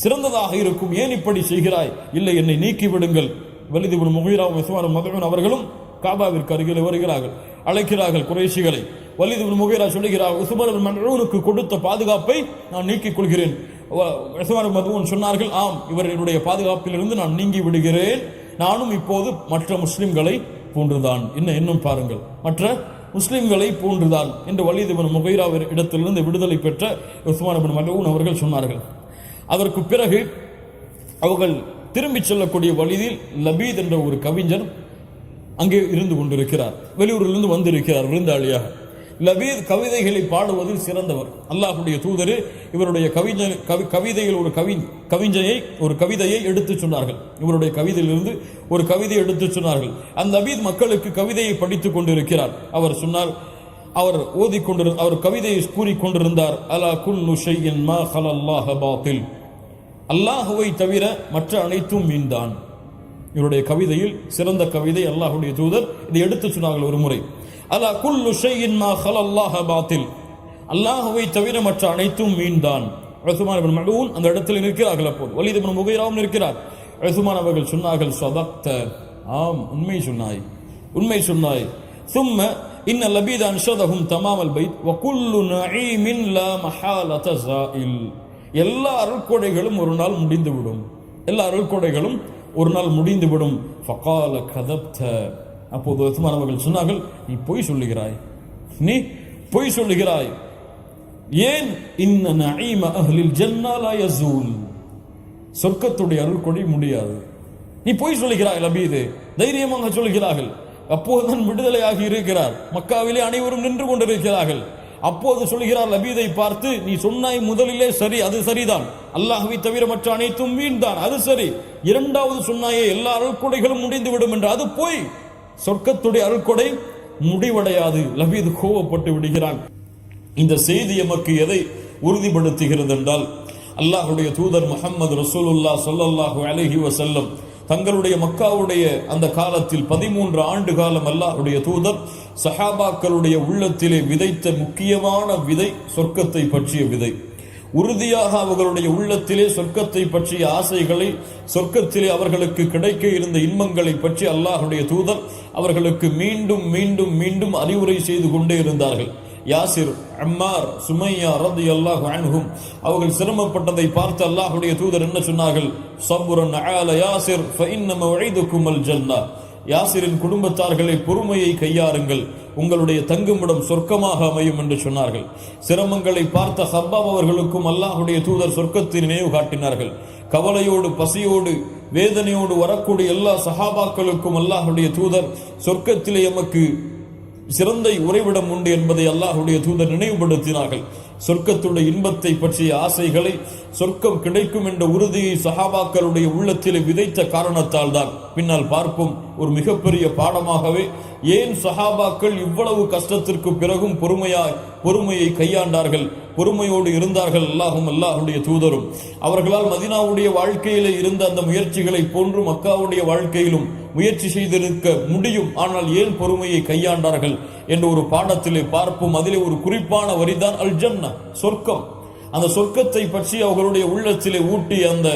சிறந்ததாக இருக்கும், ஏன் இப்படி செய்கிறாய்? இல்லை, என்னை நீக்கி விடுங்கள். வலீத் இப்னு முகீராவும் உஸ்மான் இப்னு மத்ஊன் அவர்களும் காபாவிற்கு அருகில் வருகிறார்கள், அழைக்கிறார்கள் குறைஷிகளை. வலீத் இப்னு முகீரா சொல்லுகிறார், உஸ்மான் இப்னு மத்ஊனுக்கு கொடுத்த பாதுகாப்பை நான் நீக்கிக் கொள்கிறேன். உஸ்மான் இப்னு மத்ஊன் சொன்னார்கள், ஆம், இவர்களுடைய பாதுகாப்பிலிருந்து நான் நீங்கி விடுகிறேன், நானும் இப்போது மற்ற முஸ்லிம்களை போன்றுதான். இன்னும் பாருங்கள், மற்ற முஸ்லிம்களை போன்றுதான் என்று வலீத் இப்னு முகீரா இடத்திலிருந்து விடுதலை பெற்ற உஸ்மான் இப்னு மத்ஊன் அவர்கள் சொன்னார்கள். அதற்கு பிறகு அவர்கள் திரும்பி செல்லக்கூடிய வழியில் லபீத் என்ற ஒரு கவிஞர் அங்கே இருந்து கொண்டிருக்கிறார், வெளியூரிலிருந்து வந்திருக்கிறார் விருந்தாளியாக. லபீத் கவிதைகளை பாடுவதில் சிறந்தவர். அல்லாஹ்வுடைய தூதர் இவருடைய கவிதையில் ஒரு கவிதையை எடுத்து சொன்னார்கள். இவருடைய கவிதையிலிருந்து ஒரு கவிதையை எடுத்து சொன்னார்கள். அந்த லபீத் மக்களுக்கு கவிதையை படித்துக் கொண்டிருக்கிறார். அவர் சொன்னார், அவர் அவர் கவிதையை கூறிக்கொண்டிருந்தார், அலா குல்லு ஷைஇன் மா ஹலல்லாஹ பாத்தில், அல்லாஹுவை தவிர மற்ற அனைத்தும் மீன்தான். இவருடைய கவிதையில் சிறந்த கவிதை அல்லாஹ்வுடைய தூதர் இதை எடுத்து சொன்னார்கள் ஒரு முறை. அலா குல்லு ஷைஇன் மா ஹலல்லாஹ பாத்தில், அல்லாஹுவை தவிர மற்ற அனைத்தும் மீன்தான். உஸ்மான் இப்னு மத்ஊன் அந்த இடத்தில் நிற்கிறார்கள். அப்போது வலீத் இப்னு முகீராவும் இருக்கிறார். உஸ்மான் அவர்கள் சொன்னார்கள், சதக்த, ஆம், உண்மை சொன்னாய், உண்மை சொன்னாய். சும்ம இன்ன லபீத் அன்ஷதஹும் தமாமல் பைத் வ குல்லு நஈமின் லா மஹாலத ஸாயில், எல்லா அருட்கொடைகளும் ஒரு நாள் முடிந்துவிடும். எல்லா அருள்கொடைகளும் ஒரு நாள் முடிந்துவிடும். ஃபகால கதப்த, அப்போது உஸ்மான் அவர்கள் சொன்னார்கள், நீ பொய் சொல்லுகிறாய், நீ பொய் சொல்லுகிறாய். ஏன்? இன்ன நஈம அஹ்லில் ஜன்னா லா யஸூல், சொர்க்கத்துடைய அருள்கொடை முடியாது. நீ பொய் சொல்லுகிறாய் லபீது, தைரியமாக சொல்கிறார்கள். அப்போதுதான் விடுதலையாகி இருக்கிறார். மக்காவிலே அனைவரும் நின்று கொண்டிருக்கிறார்கள். அப்போது சொல்கிறார் லபீதை பார்த்து, நீ சொன்னாய் முதலிலே சரி, அது சரிதான், அல்லாஹ்வை தவிர மற்ற அனைத்தும் வீண்தான், அது சரி. இரண்டாவது சொன்னாயே எல்லா அருள்கொடைகளும் முடிந்து விடும் என்று, அது போய் சொர்க்கத்துடைய அருள்கொடை முடிவடையாது. லபீது கோவப்பட்டு விடுகிறான். இந்த செய்தி எமக்கு எதை உறுதிப்படுத்துகிறது என்றால், அல்லாஹ்வுடைய தூதர் முஹம்மது ரசூலுல்லாஹ் ஸல்லல்லாஹு அலைஹி வஸல்லம் தங்களுடைய மக்காவுடைய அந்த காலத்தில் 13 ஆண்டு காலம் அல்லாஹ்வுடைய தூதர் சஹாபாக்களுடைய உள்ளத்திலே விதைத்த முக்கியமான விதை சொர்க்கத்தை பற்றிய விதை. உறுதியாக அவர்களுடைய உள்ளத்திலே சொர்க்கத்தை பற்றிய ஆசைகளை, சொர்க்கத்திலே அவர்களுக்கு கிடைக்க இருந்த இன்பங்களை பற்றி அல்லாஹ்வுடைய தூதர் அவர்களுக்கு மீண்டும் மீண்டும் மீண்டும் அறிவுரை செய்து கொண்டே இருந்தார்கள். யாசிர், அம்மார், சுமையா ரலியல்லாஹு அன்ஹும் அவர்கள் சிரமப்பட்டதை பார்த்து அல்லாஹ்வுடைய தூதர் என்ன சொன்னார்கள்? ஸப்ரன் அலா யாசிர் ஃபஇன்ன மவ்இதுகுமுல் ஜன்னah, யாசிரின் குடும்பத்தார்களை பொறுமையை கையாருங்கள், உங்களுடைய தங்குமிடம் சொர்க்கமாக அமையும் என்று சொன்னார்கள். சிரமங்களை பார்த்த ஹப்பாப் அவர்களுக்கும் அல்லாஹ்வுடைய தூதர் சொர்க்கத்தை நினைவு காட்டினார்கள். கவலையோடு, பசியோடு, வேதனையோடு வரக்கூடிய எல்லா சஹாபாக்களுக்கும் அல்லாஹ்வுடைய தூதர் சொர்க்கத்திலே எமக்கு சிறந்த உறைவிடம் உண்டு என்பதை அல்லாஹ்வுடைய தூதர் நினைவுபடுத்தினார்கள். சொர்க்கத்துடைய இன்பத்தை பற்றிய ஆசைகளை, சொர்க்கம் கிடைக்கும் என்ற உறுதியை சஹாபாக்களுடைய உள்ளத்திலே விதைத்த காரணத்தால் தான் பின்னால் பார்ப்போம் ஒரு மிகப்பெரிய பாடமாகவே ஏன் சஹாபாக்கள் இவ்வளவு கஷ்டத்திற்கு பிறகும் பொறுமையை கையாண்டார்கள், பொறுமையோடு இருந்தார்கள். அல்லாஹ்வுடைய தூதரும் அவர்களால் மதீனாவுடைய வாழ்க்கையிலே இருந்த அந்த முயற்சிகளை போன்று மக்காவுடைய வாழ்க்கையிலும் முயற்சி செய்திருக்க முடியும். ஆனால் ஏன் பொறுமையை கையாண்டார்கள் என்ற ஒரு பாடத்திலே பார்ப்போம். அதிலே ஒரு குறிப்பான வரிதான் அல் ஜன்னா, சொர்க்கம். அந்த சொர்க்கத்தை பற்றி அவர்களுடைய உள்ளத்திலே ஊட்டிய அந்த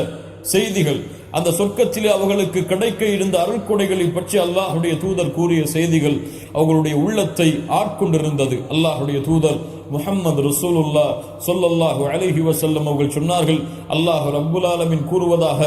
செய்திகள், அந்த சொர்க்கத்திலே அவர்களுக்கு கிடைக்க இருந்த அருள்கொடைகளை பற்றி அல்லாஹ்வுடைய தூதர் கூறிய செய்திகள் அவர்களுடைய உள்ளத்தை ஆட்கொண்டிருந்தது. அல்லாஹ்வுடைய தூதர் முஹம்மது ரசூலுல்லாஹ் ஸல்லல்லாஹு அலைஹி வஸல்லம் அவர்கள் சொன்னார்கள், அல்லாஹ் ரப்புல் ஆலமீன் கூறுவதாக,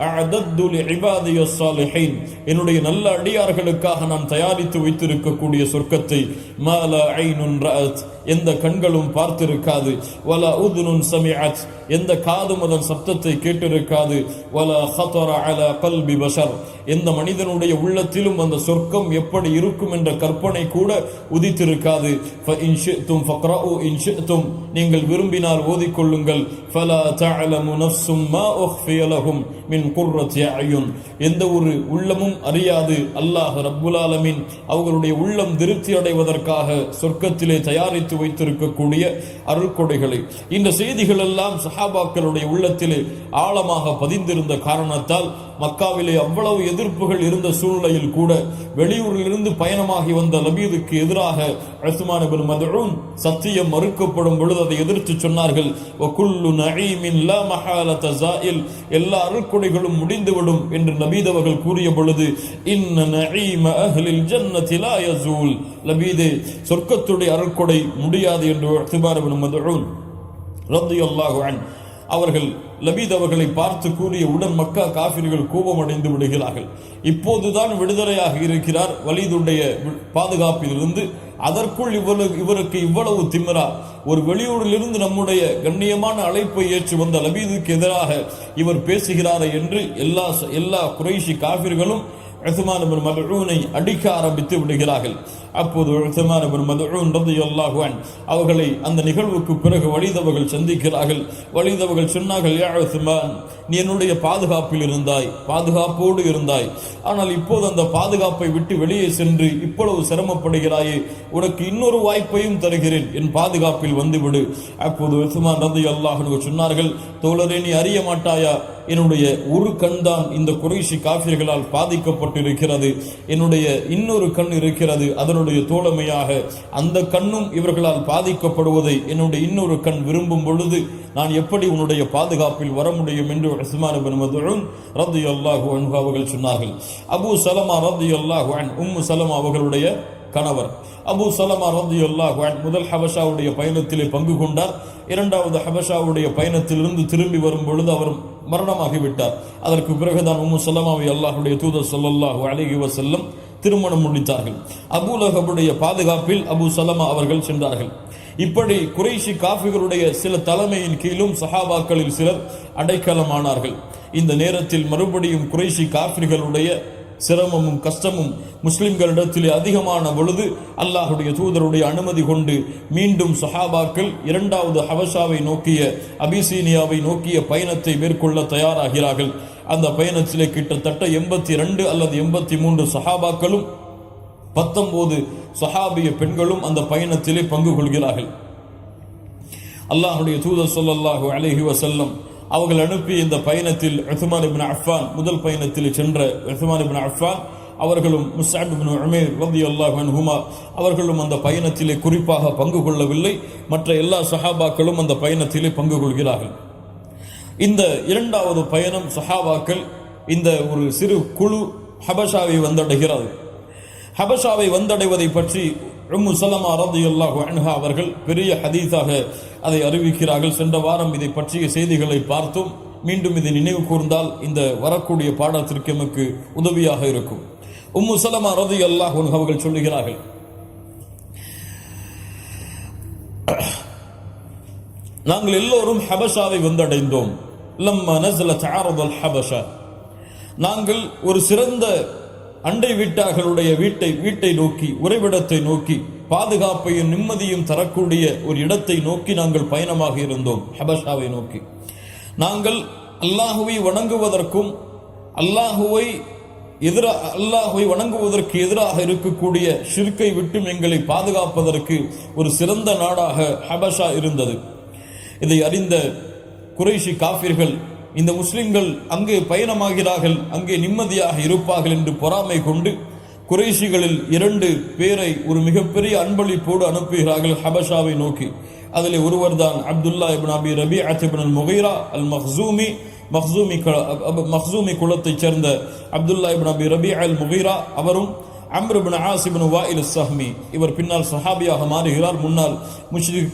அஅதத்து லிஇபாதியஸ் ஸாலிஹீன், என்னுடைய நல்ல அடியார்களுக்காக நான் தயாரித்து வைத்திருக்கக்கூடிய சொர்க்கத்தை, மா லா ஐனுன் ரஅத், எந்த கண்களும் பார்த்திருக்காது, வலா உதுனுன் சமிஅத், எந்த காதும் அதன் சப்தத்தை கேட்டிருக்காது, வலா ஹதர அலா கல்பி பஷர், எந்த மனிதனுடைய உள்ளத்திலும் அந்த சொர்க்கம் எப்படி இருக்கும் என்ற கற்பனை கூட உதித்திருக்காது. ஃபஇன் ஷிஅ்தும் ஃபக்ரஉ இன் ஷிஅ்தும், நீங்கள் விரும்பினால் ஓதிக்கொள்ளுங்கள். ஃபலா தஅலமு நஃப்ஸும் மா உஃபிய லஹும் மின் குர்ரத்தி அயுன், எந்த ஒரு உள்ளமும் அறியாது அல்லாஹ் ரப்புல் ஆலமீன் அவர்களுடைய உள்ளம் திருப்தி அடைவதற்காக சொர்க்கத்திலே தயாரித்து வைத்திருக்கக்கூடிய அருள்கொடைகளை. இந்த செய்திகள் எல்லாம் சஹாபாக்களுடைய உள்ளத்திலே ஆழமாக பதிந்திருந்த காரணத்தால் மக்காவிலே அவ்வளவு எதிர்ப்புகள் இருந்த சூழ்நிலையில் கூட வெளியூரிலிருந்து பயணமாகி வந்த லபீதுக்கு எதிராக உஸ்மான் இப்னு மத்ஊன் சத்தியம் மறுக்கப்படும் பொழுது அதை எதிர்த்து சொன்னார்கள், வகுல்லு நஈமின் லா மஹாலத ஸாயில், எல்லா அருள்கொடைகளும் முடிந்துவிடும் என்று லபீத் அவர்கள் கூறிய பொழுது, இன்ன நஈம அஹ்லில் ஜன்னதி லா யஸூல், லபீதே சொர்க்கத்துடைய அருள்கொடை முடியாது என்று உஸ்மான் இப்னு மத்ஊன் ரலியல்லாஹு அன்ஹு அவர்கள் லபீத் அவர்களை பார்த்து கூறிய உடன் மக்கா காஃபிர்கள் கோபம் அடைந்து விடுகிறார்கள். இப்போதுதான் விடுதலையாக இருக்கிறார் வலீதுடைய பாதுகாப்பிலிருந்து, அதற்குள் இவருக்கு இவ்வளவு திமிரா, ஒரு வெளியூரிலிருந்து நம்முடைய கண்ணியமான அழைப்பை ஏற்று வந்த லபீதுக்கு எதிராக இவர் பேசுகிறாரே என்று எல்லா குறைஷி காஃபிர்களும் உஸ்மான் இப்னு மத்ஊனை அடிக்க ஆரம்பித்து விடுகிறார்கள். அப்போது உஸ்மான் இப்னு மத்ஊன் ரலியல்லாஹு அன்ஹு அவர்களை அந்த நிகழ்வுக்கு பிறகு வலீத் அவர்கள் சந்திக்கிறார்கள். வலீத் அவர்கள் சொன்னார்கள், யா உஸ்மான், நீ என்னுடைய பாதுகாப்பில் இருந்தாய், பாதுகாப்போடு இருந்தாய், ஆனால் இப்போது அந்த பாதுகாப்பை விட்டு வெளியே சென்று இவ்வளவு சிரமப்படுகிறாயே, உனக்கு இன்னொரு வாய்ப்பையும் தருகிறேன், என் பாதுகாப்பில் வந்துவிடு. அப்போது உஸ்மான் ரலியல்லாஹு அன்ஹு சொன்னார்கள், தோழரே, நீ அறிய மாட்டாயா, என்னுடைய ஒரு கண் தான் இந்த குறைஷி காஃபிர்களால் பாதிக்கப்பட்டிருக்கிறது, என்னுடைய இன்னொரு கண் இருக்கிறது, அதனுடைய தோழமையாக அந்த கண்ணும் இவர்களால் பாதிக்கப்படுவதை என்னுடைய இன்னொரு கண் விரும்பும் பொழுது நான் எப்படி உன்னுடைய பாதுகாப்பில் வர முடியும் என்று உஸ்மான் இப்னு மத்ஊன் ரலியல்லாஹு அன்ஹு அவர்கள் சொன்னார்கள். அபூ சலமா ரலியல்லாஹு அன்ஹு, உம்மு சலமா அவர்களுடைய கணவர் அபூ சலமா ரலியல்லாஹு அன்ஹு முதல் ஹபஷாவுடைய பயணத்திலே பங்கு கொண்டார். இரண்டாவது ஹபஷாவுடைய பயணத்திலிருந்து திரும்பி வரும் பொழுது அவர் மரணமாகிவிட்டார். அதற்கு பிறகுதான் உம்மு சலமாவை அல்லாஹ்வுடைய தூதர் ஸல்லல்லாஹு அலைஹி வஸல்லம் திருமணம் முடித்தார்கள். அபூ லஹபுடைய பாதுகாப்பில் அபூ சலமா அவர்கள் சென்றார்கள். இப்படி குறைஷி காஃபிர்களுடைய சில தலைமையின் கீழும் சஹாபாக்களில் சிலர் அடைக்கலமானார்கள். இந்த நேரத்தில் மறுபடியும் குறைஷி காஃபிர்களுடைய சிரமமும் கஷ்டமும் முஸ்லிம்களிடத்திலே அதிகமான பொழுது அல்லாஹுடைய தூதருடைய அனுமதி கொண்டு மீண்டும் சஹாபாக்கள் இரண்டாவது ஹபஷாவை நோக்கிய அபிசீனியாவை நோக்கிய பயணத்தை மேற்கொள்ள தயாராகிறார்கள். அந்த பயணத்திலே கிட்டத்தட்ட 82 அல்லது 83 சஹாபாக்களும் 19 சஹாபிய பெண்களும் அந்த பயணத்திலே பங்கு கொள்கிறார்கள். அல்லாஹுடைய தூதர் ஸல்லல்லாஹு அலைஹி வஸல்லம் அவர்கள் அனுப்பிய இந்த பயணத்தில் உஸ்மான் இப்னு அஃபான், முதல் பயணத்தில் சென்ற உஸ்மான் இப்னு அஃபான் அவர்களும் முஸ்அப் இப்னு உமைர் ரலியல்லாஹு அன்ஹுமா அவர்களும் அந்த பயணத்திலே குறிப்பாக பங்கு கொள்ளவில்லை. மற்ற எல்லா சஹாபாக்களும் அந்த பயணத்திலே பங்கு கொள்கிறார்கள். இந்த இரண்டாவது பயணம் சஹாபாக்கள் இந்த ஒரு சிறு குழு ஹபஷாவை வந்தடைகிறது. ஹபஷாவை வந்தடைவதை பற்றி உம்மு சலமா ரலியல்லாஹு அன்ஹா அவர்கள் பெரிய ஹதீஸாக அதை அறிவிக்கிறார்கள். சென்ற வாரம் இதை பற்றிய செய்திகளை பார்த்தோம். மீண்டும் இதை நினைவு கூர்ந்தால் இந்த வரக்கூடிய பாடத்திற்கு நமக்கு உதவியாக இருக்கும். உம்மு சலமா ரலியல்லாஹு அன்ஹா அவர்கள் சொல்லுகிறார்கள், நாங்கள் எல்லோரும் ஹபஷாவை வந்தடைந்தோம். லம்மா நஸலத் அரதல் ஹபஷா, நாங்கள் ஒரு சிறந்த அண்டை வீட்டார்களுடைய வீட்டை நோக்கி, உறைவிடத்தை நோக்கி, பாதுகாப்பையும் நிம்மதியும் தரக்கூடிய ஒரு இடத்தை நோக்கி நாங்கள் பயணமாக இருந்தோம். ஹபஷாவை நோக்கி நாங்கள் அல்லாஹுவை வணங்குவதற்கும் அல்லாஹுவை வணங்குவதற்கு எதிராக இருக்கக்கூடிய ஷிர்க்கை விட்டும் எங்களை பாதுகாப்பதற்கு ஒரு சிறந்த நாடாக ஹபஷா இருந்தது. இதை அறிந்த குறைஷி காஃபிர்கள் இந்த முஸ்லிம்கள் அங்கே பயணமாகிறார்கள், அங்கே நிம்மதியாக இருப்பார்கள் என்று பொறாமை கொண்டு குறைஷிகளில் 2 பேரை ஒரு மிகப்பெரிய அன்பளிப்போடு அனுப்புகிறார்கள் ஹபஷாவை நோக்கி. அதில் ஒருவர் தான் அப்துல்லா இப்னு அபி ரபீஅத் இப்னு முகைரா அல் மக்ஸூமி குலத்தைச் சேர்ந்த அப்துல்லா இப்னு அபி ரபீஅ அல் முகைரா. அவரும் அம்ர் இப்னு ஆஸ் இப்னு வாயில் ஸஹ்மி, இவர் பின்னால் சஹாபியாக மாறுகிறார். முன்னால்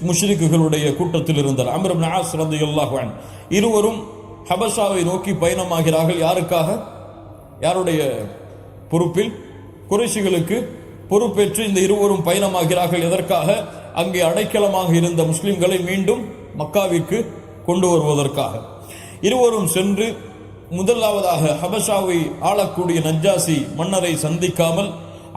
முஷ்ரிக்குகளுடைய கூட்டத்தில் இருந்தார். அம்ர் இப்னு ஆஸ் ரலியல்லாஹு அன்ஹு. இருவரும் ஹபஷாவை நோக்கி பயணமாகிறார்கள். யாருக்காக? யாருடைய பொறுப்பில்? குறைஷிகளுக்கு பொறுப்பேற்று இந்த இருவரும் பயணமாகிறார்கள். எதற்காக? அங்கே அடைக்கலமாக இருந்த முஸ்லிம்களை மீண்டும் மக்காவிற்கு கொண்டு வருவதற்காக. இருவரும் சென்று முதலாவதாக ஹபஷாவை ஆளக்கூடிய நஜ்ஜாசி மன்னரை சந்திக்காமல்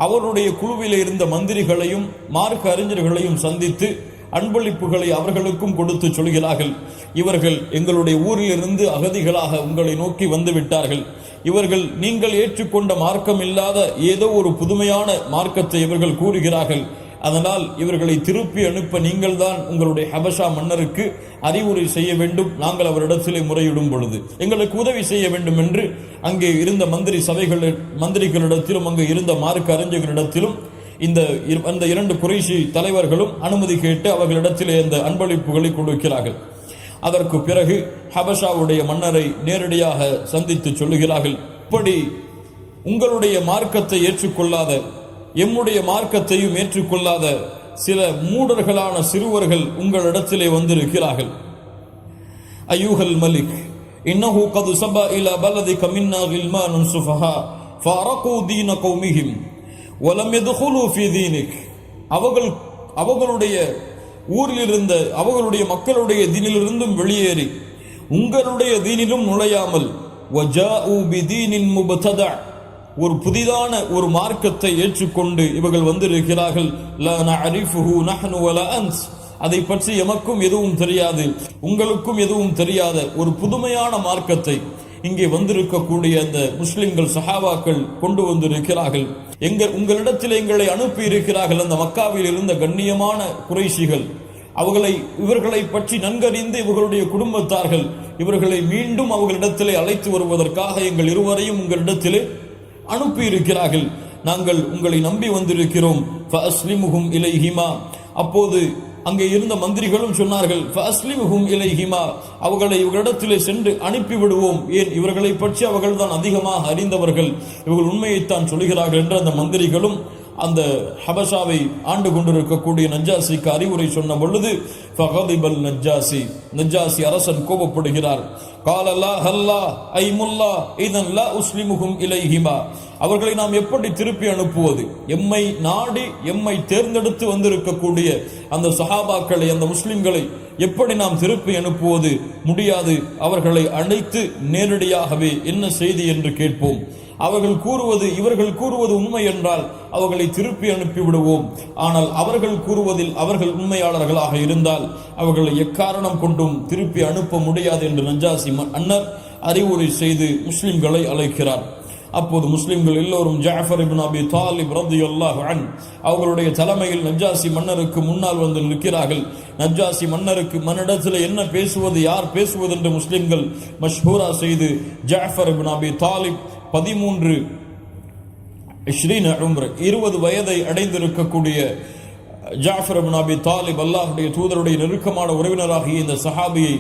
அவருடைய குழுவில் இருந்த மந்திரிகளையும் மார்க்க அறிஞர்களையும் சந்தித்து அன்பளிப்புகளை அவர்களுக்கும் கொடுத்து சொல்கிறார்கள், இவர்கள் எங்களுடைய ஊரில் இருந்து அகதிகளாக உங்களை நோக்கி வந்து விட்டார்கள். இவர்கள் நீங்கள் ஏற்றுக்கொண்ட மார்க்கம் இல்லாத ஏதோ ஒரு புதுமையான மார்க்கத்தை இவர்கள் கூறுகிறார்கள். அதனால் இவர்களை திருப்பி அனுப்ப நீங்கள் தான் உங்களுடைய ஹபஷா மன்னருக்கு அறிவுரை செய்ய வேண்டும். நாங்கள் அவரிடத்திலே முறையிடும் பொழுது எங்களுக்கு உதவி செய்ய வேண்டும் என்று அங்கே இருந்த மந்திரிகளிடத்திலும் அங்கே இருந்த மார்க்க அறிஞர்களிடத்திலும் இந்த 2 குறைஷி தலைவர்களும் அனுமதி கேட்டு அவர்களிடத்திலே அந்த அன்பளிப்புகளை கொடுக்கிறார்கள். அதற்கு பிறகு ஹபஷாவுடைய மன்னரை நேரடியாக சந்தித்து சொல்லுகிறார்கள், இப்படி உங்களுடைய மார்க்கத்தை ஏற்றுக்கொள்ளாத, எம்முடைய மார்க்கத்தையும் ஏற்றுக்கொள்ளாத சில மூடர்களான சிறுவர்கள் உங்களிடத்திலே வந்திருக்கிறார்கள். அய்யூஹல் மலிக், இன்னஹு கது சபா இலா பலதிக மின்னா கில்மானுன் சுஃபஹா ஃபஅரகு தீன கௌமிஹிம் வலம் யதுகுலு ஃபீ தீனிக். அவர்களுடைய ஊரில் இருந்த அவர்களுடைய மக்களுடைய தீனிலிருந்தும் வெளியேறி உங்களுடைய தீனிலும் நுழையாமல் வஜாஉ பிதீனின் முபதஅ, ஒரு புதிதான ஒரு மார்க்கத்தை ஏற்றுக்கொண்டு இவர்கள் வந்திருக்கிறார்கள். லா நஅரிஃபுஹு நஹ்னு வலா அன்ஸ், அதை பற்றி எமக்கும் எதுவும் தெரியாது, உங்களுக்கும் எதுவும் தெரியாத ஒரு புதுமையான மார்க்கத்தை இங்கே வந்திருக்கக்கூடிய அந்த முஸ்லிம்கள் சஹாபாக்கள் கொண்டு வந்திருக்கிறார்கள். உங்களிடத்தில் எங்களை அனுப்பி இருக்கிறார்கள். அந்த மக்காவில் இருந்த கண்ணியமான குறைஷிகள் இவர்களை பற்றி நன்கறிந்து இவர்களுடைய குடும்பத்தார்கள் இவர்களை மீண்டும் அவர்களிடத்திலே அழைத்து வருவதற்காக எங்கள் இருவரையும் உங்களிடத்திலே அனுப்பி இருக்கிறார்கள். நாங்கள் உங்களை நம்பி வந்திருக்கிறோம். ஃபஅஸ்லிமுஹும் இலைஹிமா. அப்போது அங்கே இருந்த மந்திரிகளும் சொன்னார்கள், ஃபஅஸ்லிமுஹும் இலைஹிமா, அவர்களை இவர்களிடத்திலே சென்று அனுப்பிவிடுவோம். ஏன், இவர்களை பற்றி அவர்கள் தான் அதிகமாக அறிந்தவர்கள், இவர்கள் உண்மையைத்தான் சொல்கிறார்கள் என்று அந்த மந்திரிகளும் அந்த ஹபஷாவை ஆண்டு கொண்டிருக்கக்கூடிய நஜ்ஜாசிக்கு அறிவுரை சொன்ன பொழுது ஃபகதிபல் நஜ்ஜாசி, நஜ்ஜாசி அரசன் கோபப்படுகிறார். காலல்லா ஹல்லா ஐ முல்லா இதன் லா உஸ்லிமுகும் இலைஹிமா, அவர்களை நாம் எப்படி திருப்பி அனுப்புவது? எம்மை நாடி எம்மை தேர்ந்தெடுத்து வந்திருக்கக்கூடிய அந்த சஹாபாக்களை, அந்த முஸ்லிம்களை எப்படி நாம் திருப்பி அனுப்புவது? முடியாது. அவர்களை அழைத்து நேரடியாகவே என்ன செய்தி என்று கேட்போம். இவர்கள் கூறுவது உண்மை என்றால் அவர்களை திருப்பி அனுப்பிவிடுவோம். ஆனால் அவர்கள் கூறுவதில் அவர்கள் உண்மையாளர்களாக இருந்தால் அவர்களை எக்காரணம் கொண்டும் திருப்பி அனுப்ப முடியாது என்று நஜ்ஜாசி மன்னர் அறிவுரை செய்து முஸ்லிம்களை அழைக்கிறார். அப்போது முஸ்லிம்கள் எல்லோரும் ஜாஃபர் இப்னு அபி தாலிப் ரலியல்லாஹு அன்ஹு அவர்களுடைய தலைமையில் நஜ்ஜாசி மன்னருக்கு முன்னால் வந்து நிற்கிறார்கள். நஜ்ஜாசி மன்னிடத்தில் என்ன பேசுவது, யார் பேசுவது என்று முஸ்லிம்கள் மஷ்ஹூரா செய்து ஜாஃபர் இப்னு அபி தாலிப் 20 வயதை அடைந்திருக்கக்கூடிய ஜாஃபர் இப்னு அபி தாலிப் அல்லாஹ்வுடைய தூதருடைய நெருக்கமான உறவினராகிய இந்த சஹாபியை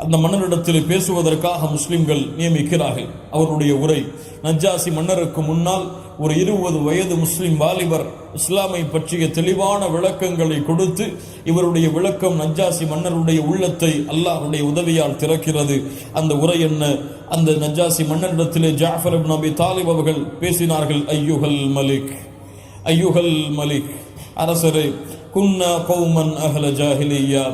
அந்த மன்னரிடத்தில் பேசுவதற்காக முஸ்லிம்கள் நியமிக்கிறார்கள். அவருடைய உரை நஜ்ஜாசி மன்னருக்கு முன்னால் ஒரு 20 வயது முஸ்லிம் வாலிபர் இஸ்லாமை பற்றிய தெளிவான விளக்கங்களை கொடுத்து, இவருடைய விளக்கம் நஜ்ஜாசி மன்னருடைய உள்ளத்தை அல்லாஹ்வுடைய உதவியால் திறக்கிறது. அந்த உரை என்ன? அந்த நஜ்ஜாசி மன்னரிடத்திலே ஜாஃபர் இப்னு அபி தாலிப் அவர்கள் பேசினார்கள். ஐயுஹல் மலிக், அரசரே, குன்னா கௌமன் அஹ்ல ஜாஹிலிய்யா,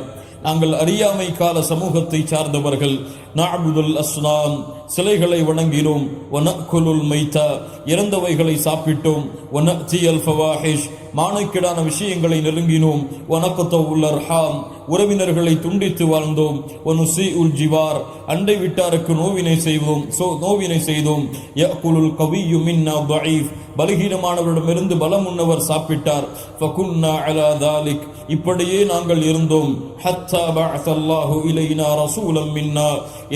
நாங்கள் அறியாமை கால சமூகத்தை சார்ந்தவர்கள். நஅபுதுல் அஸ்னாம், சிலைகளை வணங்கினோம். வனக்குலுல் மைத்தா, இறந்தவைகளை சாப்பிட்டோம். வனத்தியல் ஃபவாஹிஷ், மானக்கேடான விஷயங்களை நெருங்கினோம். வனக்குதவுல் அர்ஹாம், உறவினர்களை துண்டித்து வாழ்ந்தோம். வனுசீஉல் ஜிவார், அண்டை விட்டாருக்கு நோவினை செய்தோம். யஅகுலுல் கவிய்யு மின்னா தஈஃப், பலகீனமானவரிடமிருந்து பலம் உண்ணவர் சாப்பிட்டார். ஃபகுன்னா அலா தாலிக், இப்படியே நாங்கள் இருந்தோம். ஹத்தா பஅஸல்லாஹு இலைனா ரசூலம் மின்னா,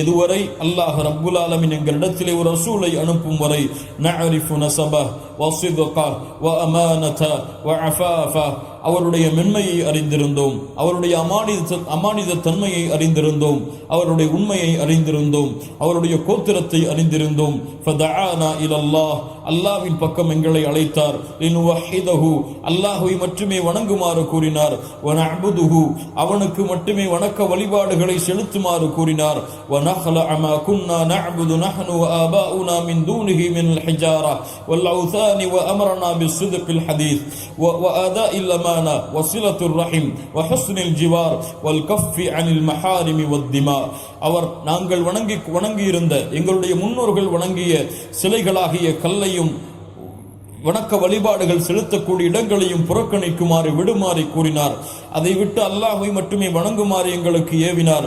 எதுவரை அல்லாஹ் ரப்புல் ஆலமீன் எங்களிடத்திலே ஒரு ரசூலை அனுப்பும் வரை. நஅரிஃபு நஸபஹ் வ ஸித்கஹ் வ அமானதஹ் வ அஃபாஃபஹ், அவருடைய மென்மையை அறிந்திருந்தோம், அவருடைய அமானித தன்மையை அறிந்திருந்தோம், அவருடைய உண்மையை அறிந்திருந்தோம், அவருடைய கோத்திரத்தை அறிந்திருந்தோம். ஃபதஆனா இலல்லாஹ், அல்லாஹ்வின் பக்கம் எங்களை அழைத்தார். லினுவஹிதஹு, அல்லாஹ்வை மட்டுமே வணங்குமாறு கூறினார். வனஅபுதுஹு, அவனுக்கு மட்டுமே வணக்க வழிபாடுகளை செலுத்துமாறு கூறினார். வனஹலஅ மா குன்னா நஅபுது நஹ்னு வ ஆபாஉனா மின் தூனிஹி மினல் ஹிஜாரா வல் அவ்சானி வ அமரனா பிஸ்ஸித்கில் ஹதீஸ் வ ஆதாஇல் அமானா வ ஸிலத்துர் ரஹிம் வ ஹுஸ்னில் ஜிவார் வல் கஃபி அனில் மஹாரிமி வத் திமா. அவர் நாங்கள் வணங்கியிருந்த எங்களுடைய முன்னோர்கள் வணங்கிய சிலைகளாகிய கல்லையும் வணக்க வழிபாடுகள் செலுத்தக்கூடிய இடங்களையும் புறக்கணிக்குமாறு விடுமாறு கூறினார். அதை விட்டு அல்லாஹ்வை மட்டுமே வணங்குமாறு எங்களுக்கு ஏவினார்.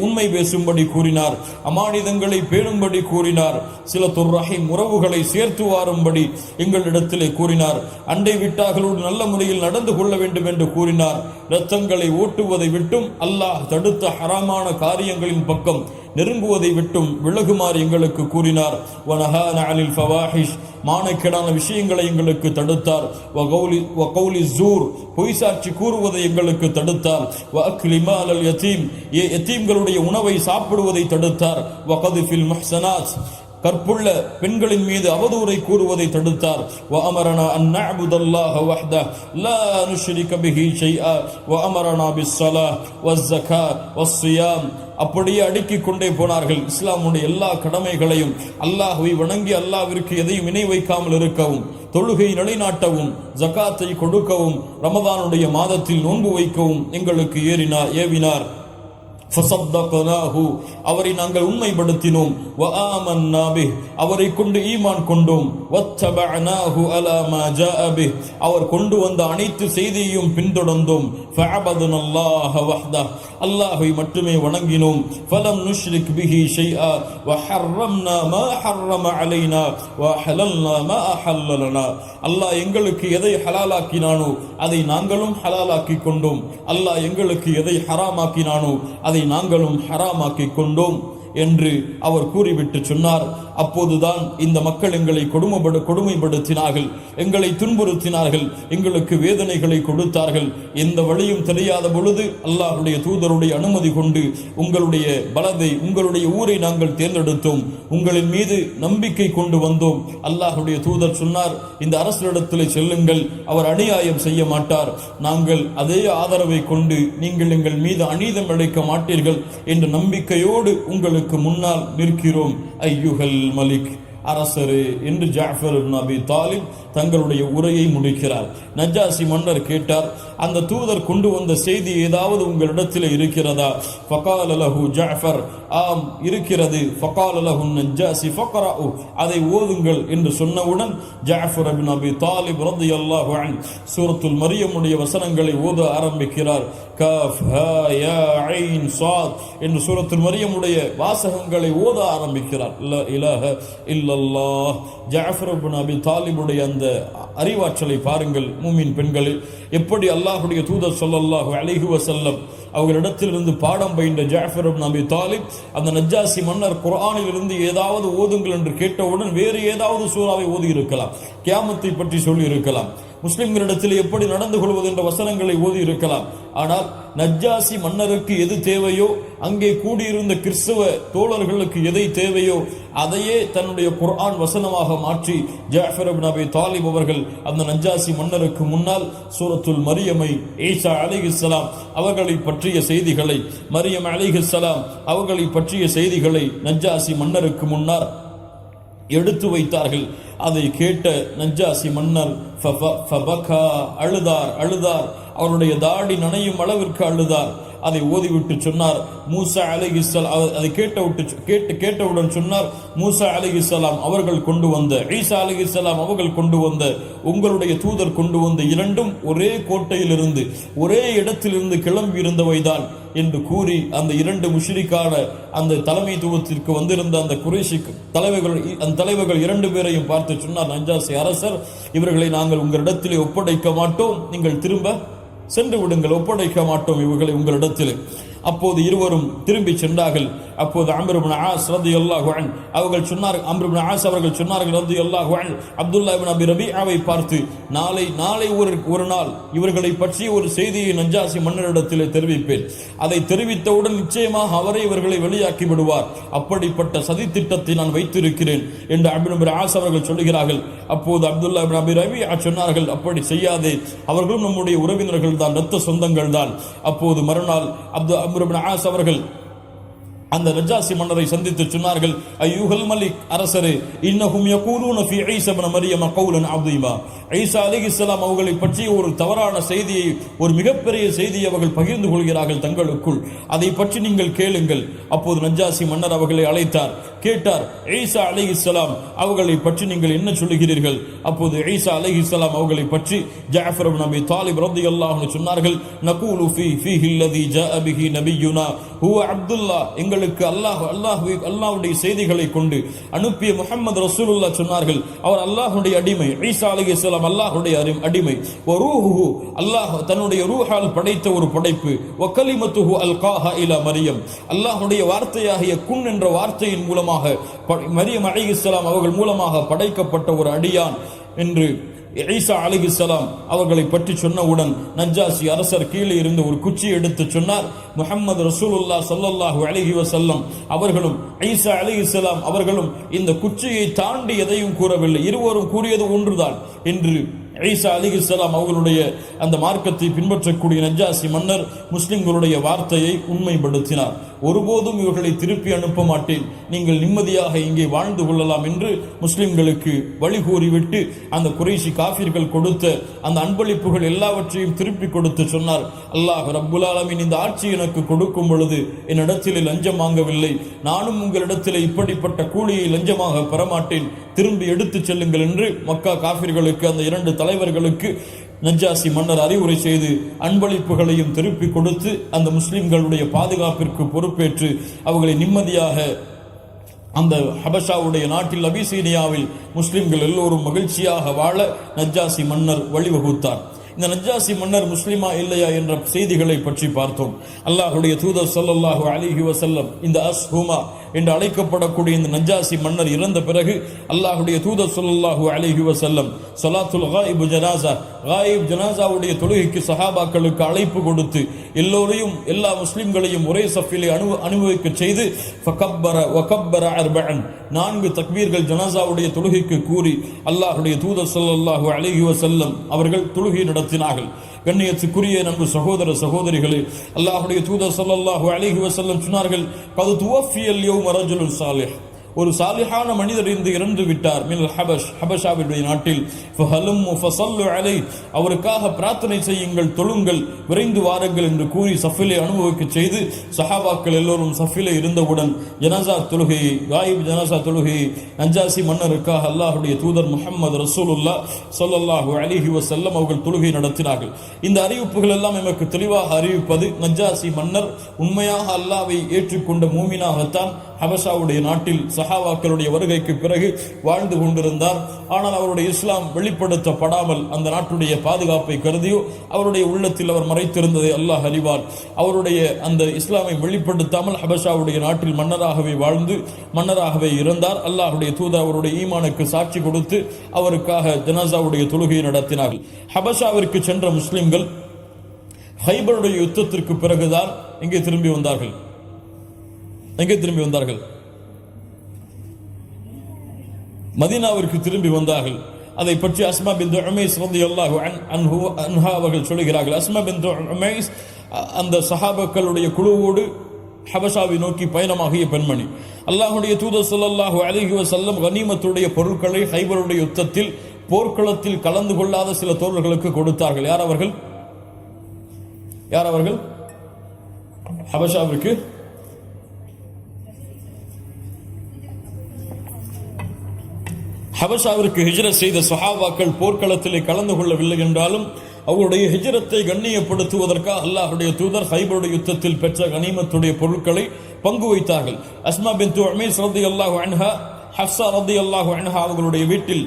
உண்மை பேசும்படி கூறினார். அமானிதங்களை பேணும்படி கூறினார். சிலத்துர் ரஹீம், உறவுகளை சேர்த்து வாரும்படி எங்களிடத்திலே கூறினார். அண்டை விட்டார்களோடு நல்ல முறையில் நடந்து கொள்ள வேண்டும் என்று கூறினார். இரத்தங்களை ஓட்டுவதை விட்டும் அல்லாஹ் தடுத்த ஹராமான காரியங்களின் பக்கம் நெருங்குவதை விட்டும் விலகுமாறு எங்களுக்கு கூறினார். வனஹான அனில் ஃபவாஹிஷ், மானக்கேடான விஷயங்களை எங்களுக்கு தடுத்தார். வகௌலி ஸூர், பொய் சாட்சி கூறுவதை எங்களுக்கு தடுத்தார். வஅக்லி மாலல் யதீம், யதீம்களுடைய உணவை சாப்பிடுவதை தடுத்தார். வகத்ஃபில் முஹ்ஸனாத், கற்புள்ள பெண்களின் மீது அவதூறை கூறுவதை தடுத்தார். வஅமரனா அன் நஅபுதல்லாஹ வஹ்தஹ் லா நுஷ்ரிக பிஹி ஷைஆ வஅமரனா பிஸ்ஸலாஹ் வஸ்ஸகாத் வஸ்ஸியாம். அப்படியே அடுக்கிக் கொண்டே போனார்கள். இஸ்லாமுடைய எல்லா கடமைகளையும் அல்லாஹ்வை வணங்கி அல்லாஹ்விற்கு எதையும் இணை வைக்காமல் இருக்கவும், தொழுகை நிலைநாட்டவும், ஜகாத்தை கொடுக்கவும், ரமதானுடைய மாதத்தில் நோன்பு வைக்கவும் எங்களுக்கு ஏவினார். ஃபஸத்தக்னாஹு, அவரை நாங்கள் உண்மைப்படுத்தினோம். வஆமன்னா பிஹ், அவரை கொண்டு ஈமான் கொண்டோம். வத்தபஅனாஹு அலா மா ஜாஅ பிஹ், அவர் கொண்டு வந்த அனைத்து செய்தியையும் பின்தொடர்ந்தோம். ஃபஅபதுனல்லாஹ வஹ்தஹ், அல்லாஹ்வை மட்டுமே வணங்கினோம். ஃபலம் நுஷ்ரிக் பிஹி ஷைஆ வஹர்ரம்னா மா ஹர்ரம அலைனா வஹலல்னா மா அஹல்ல லனா. அல்லாஹ் எங்களுக்கு எதை ஹலாலாக்கினானோ அதை நாங்களும் ஹலாலாக்கி கொண்டோம். அல்லாஹ் எங்களுக்கு எதை ஹராமாக்கினானோ அதை நாங்களும் ஹராமாக்கி கொண்டோம். என்று அவர் கூறிவிட்டு சொன்னார். அப்போதுதான் இந்த மக்கள் எங்களை கொடுமைப்படுத்தினார்கள், எங்களை துன்புறுத்தினார்கள், எங்களுக்கு வேதனைகளை கொடுத்தார்கள். எந்த வழியும் தெரியாத பொழுது அல்லாஹ்வுடைய தூதருடைய அனுமதி கொண்டு உங்களுடைய பலதை, உங்களுடைய ஊரை நாங்கள் தேர்ந்தெடுத்தோம், உங்களின் மீது நம்பிக்கை கொண்டு வந்தோம். அல்லாஹ்வுடைய தூதர் சொன்னார், இந்த அரசரிடத்தில் செல்லுங்கள், அவர் அநியாயம் செய்ய மாட்டார், நாங்கள் அதே ஆதரவை கொண்டு நீங்கள் எங்கள் மீது அநீதம் இழைக்க மாட்டீர்கள் என்ற நம்பிக்கையோடு உங்களுக்கு முன்னால் நிற்கிறோம். ஐயுகல் மலிக், அரசரே என்று ஜாஃபர் இப்னு அபி தாலிப் தங்களுடைய உரையை முடிக்கிறார். நஜ்ஜாசி மன்னர் கேட்டார், அந்த தூதர் கொண்டு வந்த செய்தி ஏதாவது உங்களிடத்தில் இருக்கிறதா? ஃபகால லஹு ஜாஃபர், ஆம் இருக்கிறது. ஃபகால லஹு நஜ்ஜாசி ஃபக்ரஉ, அதை ஓதுங்கள் என்று சொன்னவுடன் ஜாஃபர் இப்னு அபி தாலிப் ரலியல்லாஹு அன்ஹு சூரத்துல் மரியமுடைய வசனங்களை ஓத ஆரம்பிக்கிறார். கஃப் ஹா யா ஐன் ஸாத் என்று சூரத்துல் மரியமுடைய வாசகங்களை ஓத ஆரம்பிக்கிறார். லா இலாஹ இல்லல்லாஹ். ஜாஃபர் இப்னு அபி தாலிபுடைய அந்த அறிவாற்றலை பாருங்கள் மூமின் பெண்களே. எப்படி அல்லாஹ்வுடைய தூதர் ஸல்லல்லாஹு அலைஹி வஸல்லம் அவர்களிடத்திலிருந்து பாடம் பயின்ற ஜாஃபர் இப்னு அபி தாலிப் அந்த நஜ்ஜாசி மன்னர் குர்ஆனில் இருந்து ஏதாவது ஓதுங்கள் என்று கேட்டவுடன் வேறு ஏதாவது சூறாவை ஓதி இருக்கலாம், கியாமத்தை பற்றி சொல்லி இருக்கலாம், முஸ்லிம்களிடத்தில் எப்படி நடந்து கொள்வது என்ற வசனங்களை ஓதி இருக்கலாம். ஆனால் நஜ்ஜாசி மன்னருக்கு எது தேவையோ, அங்கே கூடியிருந்த கிறிஸ்தவ தோழர்களுக்கு எதை தேவையோ அதையே தன்னுடைய குர்ஆன் வசனமாக மாற்றி ஜாஃபர் இப்னு அபி தாலிப் அவர்கள் அந்த நஜ்ஜாசி மன்னருக்கு முன்னால் சூரத்துல் மரியமை, ஈசா அலைஹிஸ்ஸலாம் அவர்களை பற்றிய செய்திகளை, மரியம் அலைஹிஸ்ஸலாம் அவர்களை பற்றிய செய்திகளை நஜ்ஜாசி மன்னருக்கு முன்னால் எடுத்து வைத்தார்கள். அதை கேட்ட நஜ்ஜாசி மன்னர் அழுதார். அவருடைய தாடி நனையும் அளவிற்கு அழுதார். அதை ஓதிவிட்டு சொன்னார், மூசா அலைஹிஸ்ஸலாம், அதை கேட்டவுடன் சொன்னார், மூசா அலைஹிஸ்ஸலாம் அவர்கள் கொண்டு வந்த, ஈசா அலைஹிஸ்ஸலாம் அவர்கள் கொண்டு வந்த, உங்களுடைய தூதர் கொண்டு வந்த இரண்டும் ஒரே கோட்டையிலிருந்து ஒரே இடத்திலிருந்து கிளம்பி இருந்தவைதான் என்று கூறி அந்த இரண்டு முஷ்ரிக்கான அந்த தலைமைத்துவத்திற்கு வந்திருந்த அந்த குறைஷி தலைவர்கள் இரண்டு பேரையும் பார்த்து சொன்னார், நஜ்ஜாசி அரசர், இவர்களை நாங்கள் உங்களிடத்திலே ஒப்படைக்க மாட்டோம், நீங்கள் திரும்ப சென்று விடுங்கள், ஒப்படைக்க மாட்டோம் இவர்களை உங்களிடத்தில். அப்போது இருவரும் திரும்பி சென்றார்கள். அப்போது அம்ர் இப்னு ஆஸ் ரலியல்லாஹு அன்ஹு அவர்கள் சொன்னார்கள், அம்ர் இப்னு ஆஸ் அவர்கள் சொன்னார்கள் ரலியல்லாஹு அன்ஹு, அப்துல்லாஹ் இப்னு அபி ரபீஆவை பார்த்து, நாளை ஒரு நாள் இவர்களை பற்றிய ஒரு செய்தியை நஜ்ஜாசி மன்னரிடத்தில் தெரிவிப்பேன், அதை தெரிவித்தவுடன் நிச்சயமாக அவரை இவர்களை வெளியாக்கி விடுவார், அப்படிப்பட்ட சதி திட்டத்தை நான் வைத்திருக்கிறேன் என்று அம்ர் இப்னு ஆஸ் அவர்கள் சொல்கிறார்கள். அப்போது அப்துல்லாஹ் இப்னு அபி ரபீஆ சொன்னார்கள், அப்படி செய்யாதே, அவர்களும் நம்முடைய உறவினர்கள் தான், இரத்த சொந்தங்கள் தான். அப்போது மறுநாள் அம்ர் இப்னு ஆஸ் அவர்கள் அந்த நஜ்ஜாசி மன்னரை சந்தித்து சொன்னார்கள், ஐயுகல் மலிக், அரசரே, இன்னஹும் யகூலூன ஃபீ ஈஸா இப்னு மரியம் கௌலன் அஸீமா, ஈசா அலைஹிஸ்ஸலாம் அவர்களை பற்றிய ஒரு தவறான செய்தியை, ஒரு மிகப்பெரிய செய்தியை அவர்கள் பகிர்ந்து கொள்கிறார்கள் தங்களுக்குள், அதை பற்றி நீங்கள் கேளுங்கள். அப்போது நஜ்ஜாசி மன்னர் அவர்களை அழைத்தார், கேட்டார், ஈசா அலைஹிஸ்ஸலாம் அவர்களை பற்றி நீங்கள் என்ன சொல்லுகிறீர்கள்? அப்போது ஈசா அலைஹிஸ்ஸலாம் அவர்களை பற்றி ஜாஃபர் இப்னு அபி தாலிப் ரலியல்லாஹு அன்ஹு சொன்னார்கள், நகூலு ஃபீஹி அல்லதி ஜாஅ பிஹி நபியுனா ஹுவ அப்துல்லாஹ், எங்களுக்கு அல்லாஹ்வுடைய செய்திகளை கொண்டு அனுப்பிய முஹம்மது ரசூலுல்லாஹ் சொன்னார்கள், அவர் அல்லாஹ்வுடைய அடிமை, ஈசா அலைஹிஸ்ஸலாம் அல்லாஹ்வுடைய அடிமை, வ ரூஹுஹு, அல்லாஹ் தன்னுடைய ரூஹால் படைத்த ஒரு படைப்பு, வ கலிமத்துஹு அல்காஹா இலா மரியம், அல்லாஹ்வுடைய வார்த்தையாகிய குன் என்ற வார்த்தையின் மூலமாக மரியம் அலைஹிஸ்ஸலாம் அவர்கள் மூலமாக படைக்கப்பட்ட ஒரு அடியான் என்று ஈசா அலைஹிஸ்ஸலாம் அவர்களை பற்றி சொன்னவுடன் நஜ்ஜாசி அரசர் கீழே இருந்து ஒரு குச்சி எடுத்து சொன்னார், முஹம்மது ரசூலுல்லாஹ் ஸல்லல்லாஹு அலைஹி வஸல்லம் அவர்களும் ஈசா அலைஹிஸ்ஸலாம் அவர்களும் இந்த குச்சியை தாண்டி எதையும் கூறவில்லை, இருவரும் கூறியது ஒன்றுதான் என்று ஈசா அலைஹிஸ்ஸலாம் அவர்களுடைய அந்த மார்க்கத்தை பின்பற்றக்கூடிய நஜ்ஜாசி மன்னர் முஸ்லிம்களுடைய வார்த்தையை உண்மைப்படுத்தினார். ஒருபோதும் இவர்களை திருப்பி அனுப்ப மாட்டேன், நீங்கள் நிம்மதியாக இங்கே வாழ்ந்து கொள்ளலாம் என்று முஸ்லிம்களுக்கு வழிகூறிவிட்டு அந்த குறைஷி காஃபிர்கள் கொடுத்த அந்த அன்பளிப்புகள் எல்லாவற்றையும் திருப்பி கொடுத்து சொன்னார், அல்லாஹ் ரப்புல் ஆலமீன் இந்த ஆட்சி எனக்கு கொடுக்கும் பொழுது என்னிடத்திலே லஞ்சம் வாங்கவில்லை, நானும் உங்களிடத்திலே இப்படிப்பட்ட கூலியை லஞ்சமாக பெறமாட்டேன், திரும்பி எடுத்துச் செல்லுங்கள் என்று மக்கா காஃபிர்களுக்கு அந்த இரண்டு தலைவர்களுக்கு நஜ்ஜாசி மன்னர் அறிவுரை செய்து அன்பளிப்புகளையும் திருப்பி கொடுத்து அந்த முஸ்லிம்களுடைய பாதுகாப்பிற்கு பொறுப்பேற்று அவர்களை நிம்மதியாக அந்த ஹபஷாவுடைய நாட்டில் அபிசீனியாவில் முஸ்லிம்கள் எல்லோரும் மகிழ்ச்சியாக வாழ நஜ்ஜாசி மன்னர் வழிவகுத்தார். இந்த நஜ்ஜாசி மன்னர் முஸ்லிமா இல்லையா என்ற செய்திகளை பற்றி பார்த்தோம். அல்லாஹ்வுடைய தூதர் ஸல்லல்லாஹு அலைஹி வஸல்லம் இந்த அஸ்ஹுமா என்று அழைக்கப்படக்கூடிய இந்த நஜ்ஜாசி மன்னர் இறந்த பிறகு அல்லாஹ்வுடைய தூதர் ஸல்லல்லாஹு அலைஹி வஸல்லம் ஸலாத்துல் காயிப் ஜனாஸா, காயிப் ஜனாஸாவுடைய தொழுகைக்கு சஹாபாக்களுக்கு அழைப்பு கொடுத்து எல்லோரையும் எல்லா முஸ்லிம்களையும் ஒரே சஃபிலே அனுபவிக்க செய்து ஃபகப்பர வகப்பர அர்பஅன் 4 தக்பீர்கள் ஜனாஸாவுடைய தொழுகைக்கு கூறி அல்லாஹ்வுடைய தூதர் ஸல்லல்லாஹு அலைஹி வஸல்லம் அவர்கள் தொழுகை நடத்தினார்கள். கண்ணியத்துக்குரிய நண்பு சகோதர சகோதரிகளே, அல்லாஹ்வுடைய தூதர் ஸல்லல்லாஹு அலைஹி வஸல்லம் சொன்னார்கள், கது துவஃபியல் யௌம ரஜுலுன் சாலிஹ், ஒரு சாலிஹான மனிதர் இறந்து விட்டார் மினல் ஹபஷ், ஹபஷாவுடைய நாட்டில், ஃபஹலும்மு ஃபஸல்லு அலைஹி, அவருக்காக பிரார்த்தனை செய்யுங்கள், தொழுங்கள், விரைந்து வாருங்கள் என்று கூறி சஃபிலே அனுபவிக்க செய்து சஹாபாக்கள் எல்லோரும் சஃபிலே இருந்தவுடன் ஜனாஸா தொழுகையை, காயிப் ஜனாஸா தொழுகையை நஜ்ஜாசி மன்னருக்காக அல்லாஹ்வுடைய தூதர் முஹம்மது ரசூலுல்லாஹ் ஸல்லல்லாஹு அலைஹி வஸல்லம் அவர்கள் தொழுகை நடத்தினார்கள். இந்த அறிவிப்புகள் எல்லாம் நமக்கு தெளிவாக அறிவிப்பது, நஜ்ஜாசி மன்னர் உண்மையாக அல்லாஹ்வை ஏற்றுக்கொண்ட மூமினாகத்தான் ஹபஷாவுடைய நாட்டில் சஹாபாக்களுடைய வருகைக்கு பிறகு வாழ்ந்து கொண்டிருந்தார். ஆனால் அவருடைய இஸ்லாம் வெளிப்படுத்தப்படாமல் அந்த நாட்டுடைய பாதுகாப்பை கருதியோ அவருடைய உள்ளத்தில் அவர் மறைத்திருந்ததை அல்லாஹ் அறிவார். அவருடைய அந்த இஸ்லாமை வெளிப்படுத்தாமல் ஹபஷாவுடைய நாட்டில் மன்னராகவே வாழ்ந்து மன்னராகவே இருந்தார். அல்லாஹ்வுடைய தூதர் அவருடைய ஈமானுக்கு சாட்சி கொடுத்து அவருக்காக ஜனாஸாவுடைய தொழுகையை நடத்தினார்கள். ஹபஷாவிற்கு சென்ற முஸ்லிம்கள் ஹைபருடைய யுத்தத்திற்கு பிறகுதான் எங்கே திரும்பி வந்தார்கள்? மதீனாவிற்கு திரும்பி வந்தார்கள். அதை பற்றி அஸ்மா பின்த் உமைஸ் ரலியல்லாஹு அன்ஹா அவர்கள் சொல்கிறார்கள். அஸ்மா பின்த் உமைஸ் அந்த சஹாபாக்களுடைய குழுவோடு ஹபஷாவை நோக்கி பயணமாகிய பெண்மணி. அல்லாஹ்வுடைய தூதர் ஸல்லல்லாஹு அலைஹி வஸல்லம் கனிமத்துடைய பொருட்களை ஹைபருடைய யுத்தத்தில் போர்க்களத்தில் கலந்து கொள்ளாத சில தோழர்களுக்கு கொடுத்தார்கள். யார் அவர்கள்? ஹபஷாவிற்கு ஹிஜ்ரத் செய்த சஹாபாக்கள் போர்க்களத்திலே கலந்து கொள்ளவில்லை என்றாலும் அவருடைய ஹிஜ்ரத்தை கண்ணியப்படுத்துவதற்காக அல்லாஹ்வுடைய தூதர் ஹைபருடைய யுத்தத்தில் பெற்ற கனிமத்துடைய பொருட்களை பங்கு வைத்தார்கள். அஸ்மா பின்த் உமைஸ் ரலியல்லாஹு அன்ஹா, ஹஃப்ஸா ரலியல்லாஹு அன்ஹா அவர்களுடைய வீட்டில்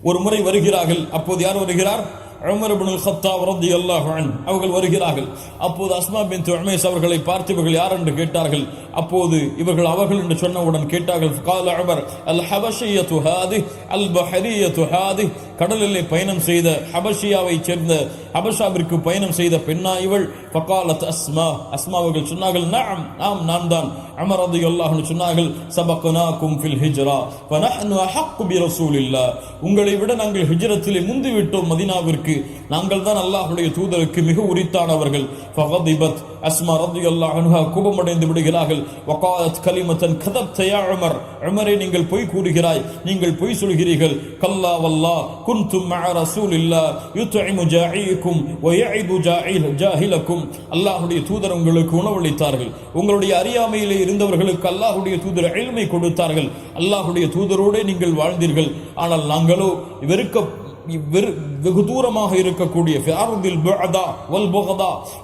ஒரு முறை வருகிறார்கள். அப்போது யார் வருகிறார்? உமர் இப்னு அல்-கத்தாப் ரலியல்லாஹு அன்ஹு அவர்கள் வருகிறார்கள். அப்போது அஸ்மா பின்த் உமைஸ் அவர்களை பார்த்து இவர்கள் யார் என்று கேட்டார்கள். அப்போது இவர்கள் அவர்கள் என்று சொன்னவுடன் கேட்டார்கள், قال عمر الحبشيه هذه البحريه هذه, கடலிலே பயணம் செய்த ஹபஷியாவை சேர்ந்த ஹபஷாவிற்கு பயணம் செய்த பெண்ணா இவள்? فقالت அஸ்மா, அஸ்மா அவர்கள் சொன்னார்கள், நஅம், ஆம் நான் தான். உமர் ரலியல்லாஹு அன்ஹு சொன்னார்கள், சபக்னாகும் ஃபில் ஹிஜ்ரா ஃபநஹ்னு அஹக்கு பிரசூலில்லாஹ், உங்களை விட நாங்கள் ஹிஜ்ரத்திலே முந்திவிட்டோம், மதீனாவிற்கு நாங்கள் தான் அல்லாஹ்வுடைய தூதருக்கு மிக உரித்தானவர்கள். ஃபகதிபத், அஸ்மா ரலியல்லாஹு அன்ஹா கோபமடைந்து விடுகிறார்கள். வகாலத் கலிமத்தன் கதப்த யா உமர், உமரே நீங்கள் பொய் கூறுகிறாய், நீங்கள் பொய் சொல்கிறீர்கள். கல்லா வல்லாஹ் குன்தும் மஅ ரசூலில்லாஹ் யுத்இமு ஜாஇக்கும் வ யஇது ஜாஹிலக்கும், அல்லாஹ்வுடைய தூதர் உங்களுக்கு உணவளித்தார்கள், உங்களுடைய அறியாமையிலே இருந்தவர்களுக்கு அல்லாஹ்வுடைய தூதர் இல்மை கொடுத்தார்கள், அல்லாஹ்வுடைய தூதரோடு நீங்கள் வாழ்ந்தீர்கள். ஆனால் நாங்களோ வெகு தூரமாக இருக்கக்கூடிய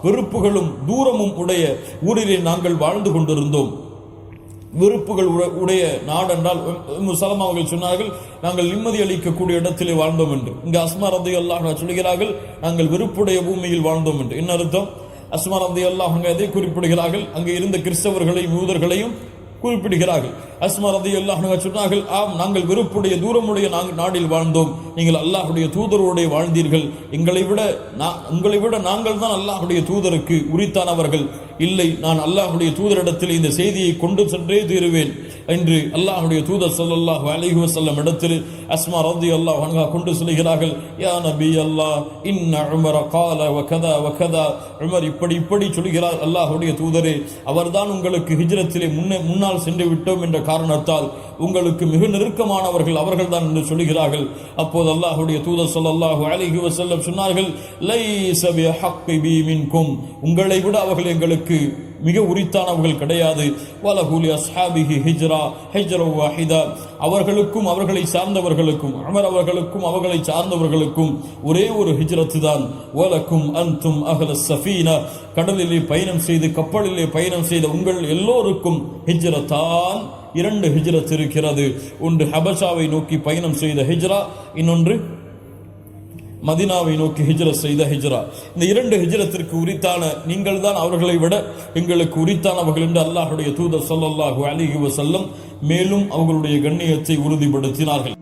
வெறுப்புகளும் தூரமும் உடைய ஊரிலே நாங்கள் வாழ்ந்து கொண்டிருந்தோம். வெறுப்புகள் உடைய நாடு என்றால் சலமா அவர்கள் சொன்னார்கள், நாங்கள் நிம்மதி அளிக்கக்கூடிய இடத்திலே வாழ்ந்தோம் என்று. இங்கு அஸ்மா ரலியல்லாஹு அன்ஹா சொல்கிறார்கள், நாங்கள் வெறுப்புடைய பூமியில் வாழ்ந்தோம் என்று. என்ன அர்த்தம்? அஸ்மா ரலியல்லாஹு அன்ஹா அதை குறிப்பிடுகிறார்கள், அங்கே இருந்த கிறிஸ்தவர்களையும் யூதர்களையும் குறிப்பிடுகிறார்கள். அஸ்மா ரலியல்லாஹு அன்ஹா சொன்னார்கள், ஆம் நாங்கள் வெறுப்புடைய தூரமுடைய நாடில் வாழ்ந்தோம், நீங்கள் அல்லாஹ்வுடைய தூதரோடு வாழ்ந்தீர்கள், உங்களை விட நாங்கள் தான் அல்லாஹ்வுடைய தூதருக்கு உரித்தானவர்கள். இல்லை, நான் அல்லாஹ்வுடைய தூதரிடத்தில் இந்த செய்தியை கொண்டு சென்றே தீருவேன் என்று அல்லாஹ்வுடைய தூதர் ஸல்லல்லாஹு அலைஹி வஸல்லம் இடத்தில் அஸ்மா ரலியல்லாஹு அன்ஹா கொண்டு சொல்கிறார்கள், யா நபி அல்லாஹ் இன்ன உமர் قال وكذا وكذا, உமர் இப்படி சொல்கிறார், அல்லாஹ்வுடைய தூதரே அவர்தான் உங்களுக்கு ஹிஜ்ரத்திலே முன்னால் சென்று விட்டோம் என்ற காரணத்தால் உங்களுக்கு மிக நெருக்கமானவர்கள் அவர்கள் தான் என்று சொல்கிறார்கள். அப்போது அல்லாஹ்வுடைய தூதர் ஸல்லல்லாஹு அலைஹி வஸல்லம் சொன்னார்கள், லைஸ பிஹக்கி பி மின்கும், உங்களை விட அவர்கள் எங்களுக்கு மிக உரித்தானவர்கள் கிடையாது. வலஹுலி அஸ்ஹாபிஹி ஹிஜ்ரா வாஹிதா, அவர்களுக்கும் அவர்களை சார்ந்தவர்களுக்கும் உமர் அவர்களுக்கும் அவர்களை சார்ந்தவர்களுக்கும் ஒரே ஒரு ஹிஜ்ரத்து தான். வலக்கும் அன்தும் அஹ்லஸ் ஸஃபீனா, கடலிலே பயணம் செய்து கப்பலிலே பயணம் செய்த உங்கள் எல்லோருக்கும் ஹிஜ்ரத்தான், 2 ஹிஜ்ரத் இருக்கிறது. ஒன்று ஹபஷாவை நோக்கி பயணம் செய்த ஹிஜ்ரா, இன்னொன்று மதினாவை நோக்கி ஹிஜ்ரத் செய்த ஹிஜ்ரா. இந்த 2 ஹிஜ்ரத்திற்கு உரித்தான நீங்கள் தான் அவர்களை விட எங்களுக்கு உரித்தானவர்கள் என்று அல்லாஹ்வுடைய தூதர் ஸல்லல்லாஹு அலைஹி வஸல்லம் மேலும் அவர்களுடைய கண்ணியத்தை உறுதிப்படுத்தினார்கள்.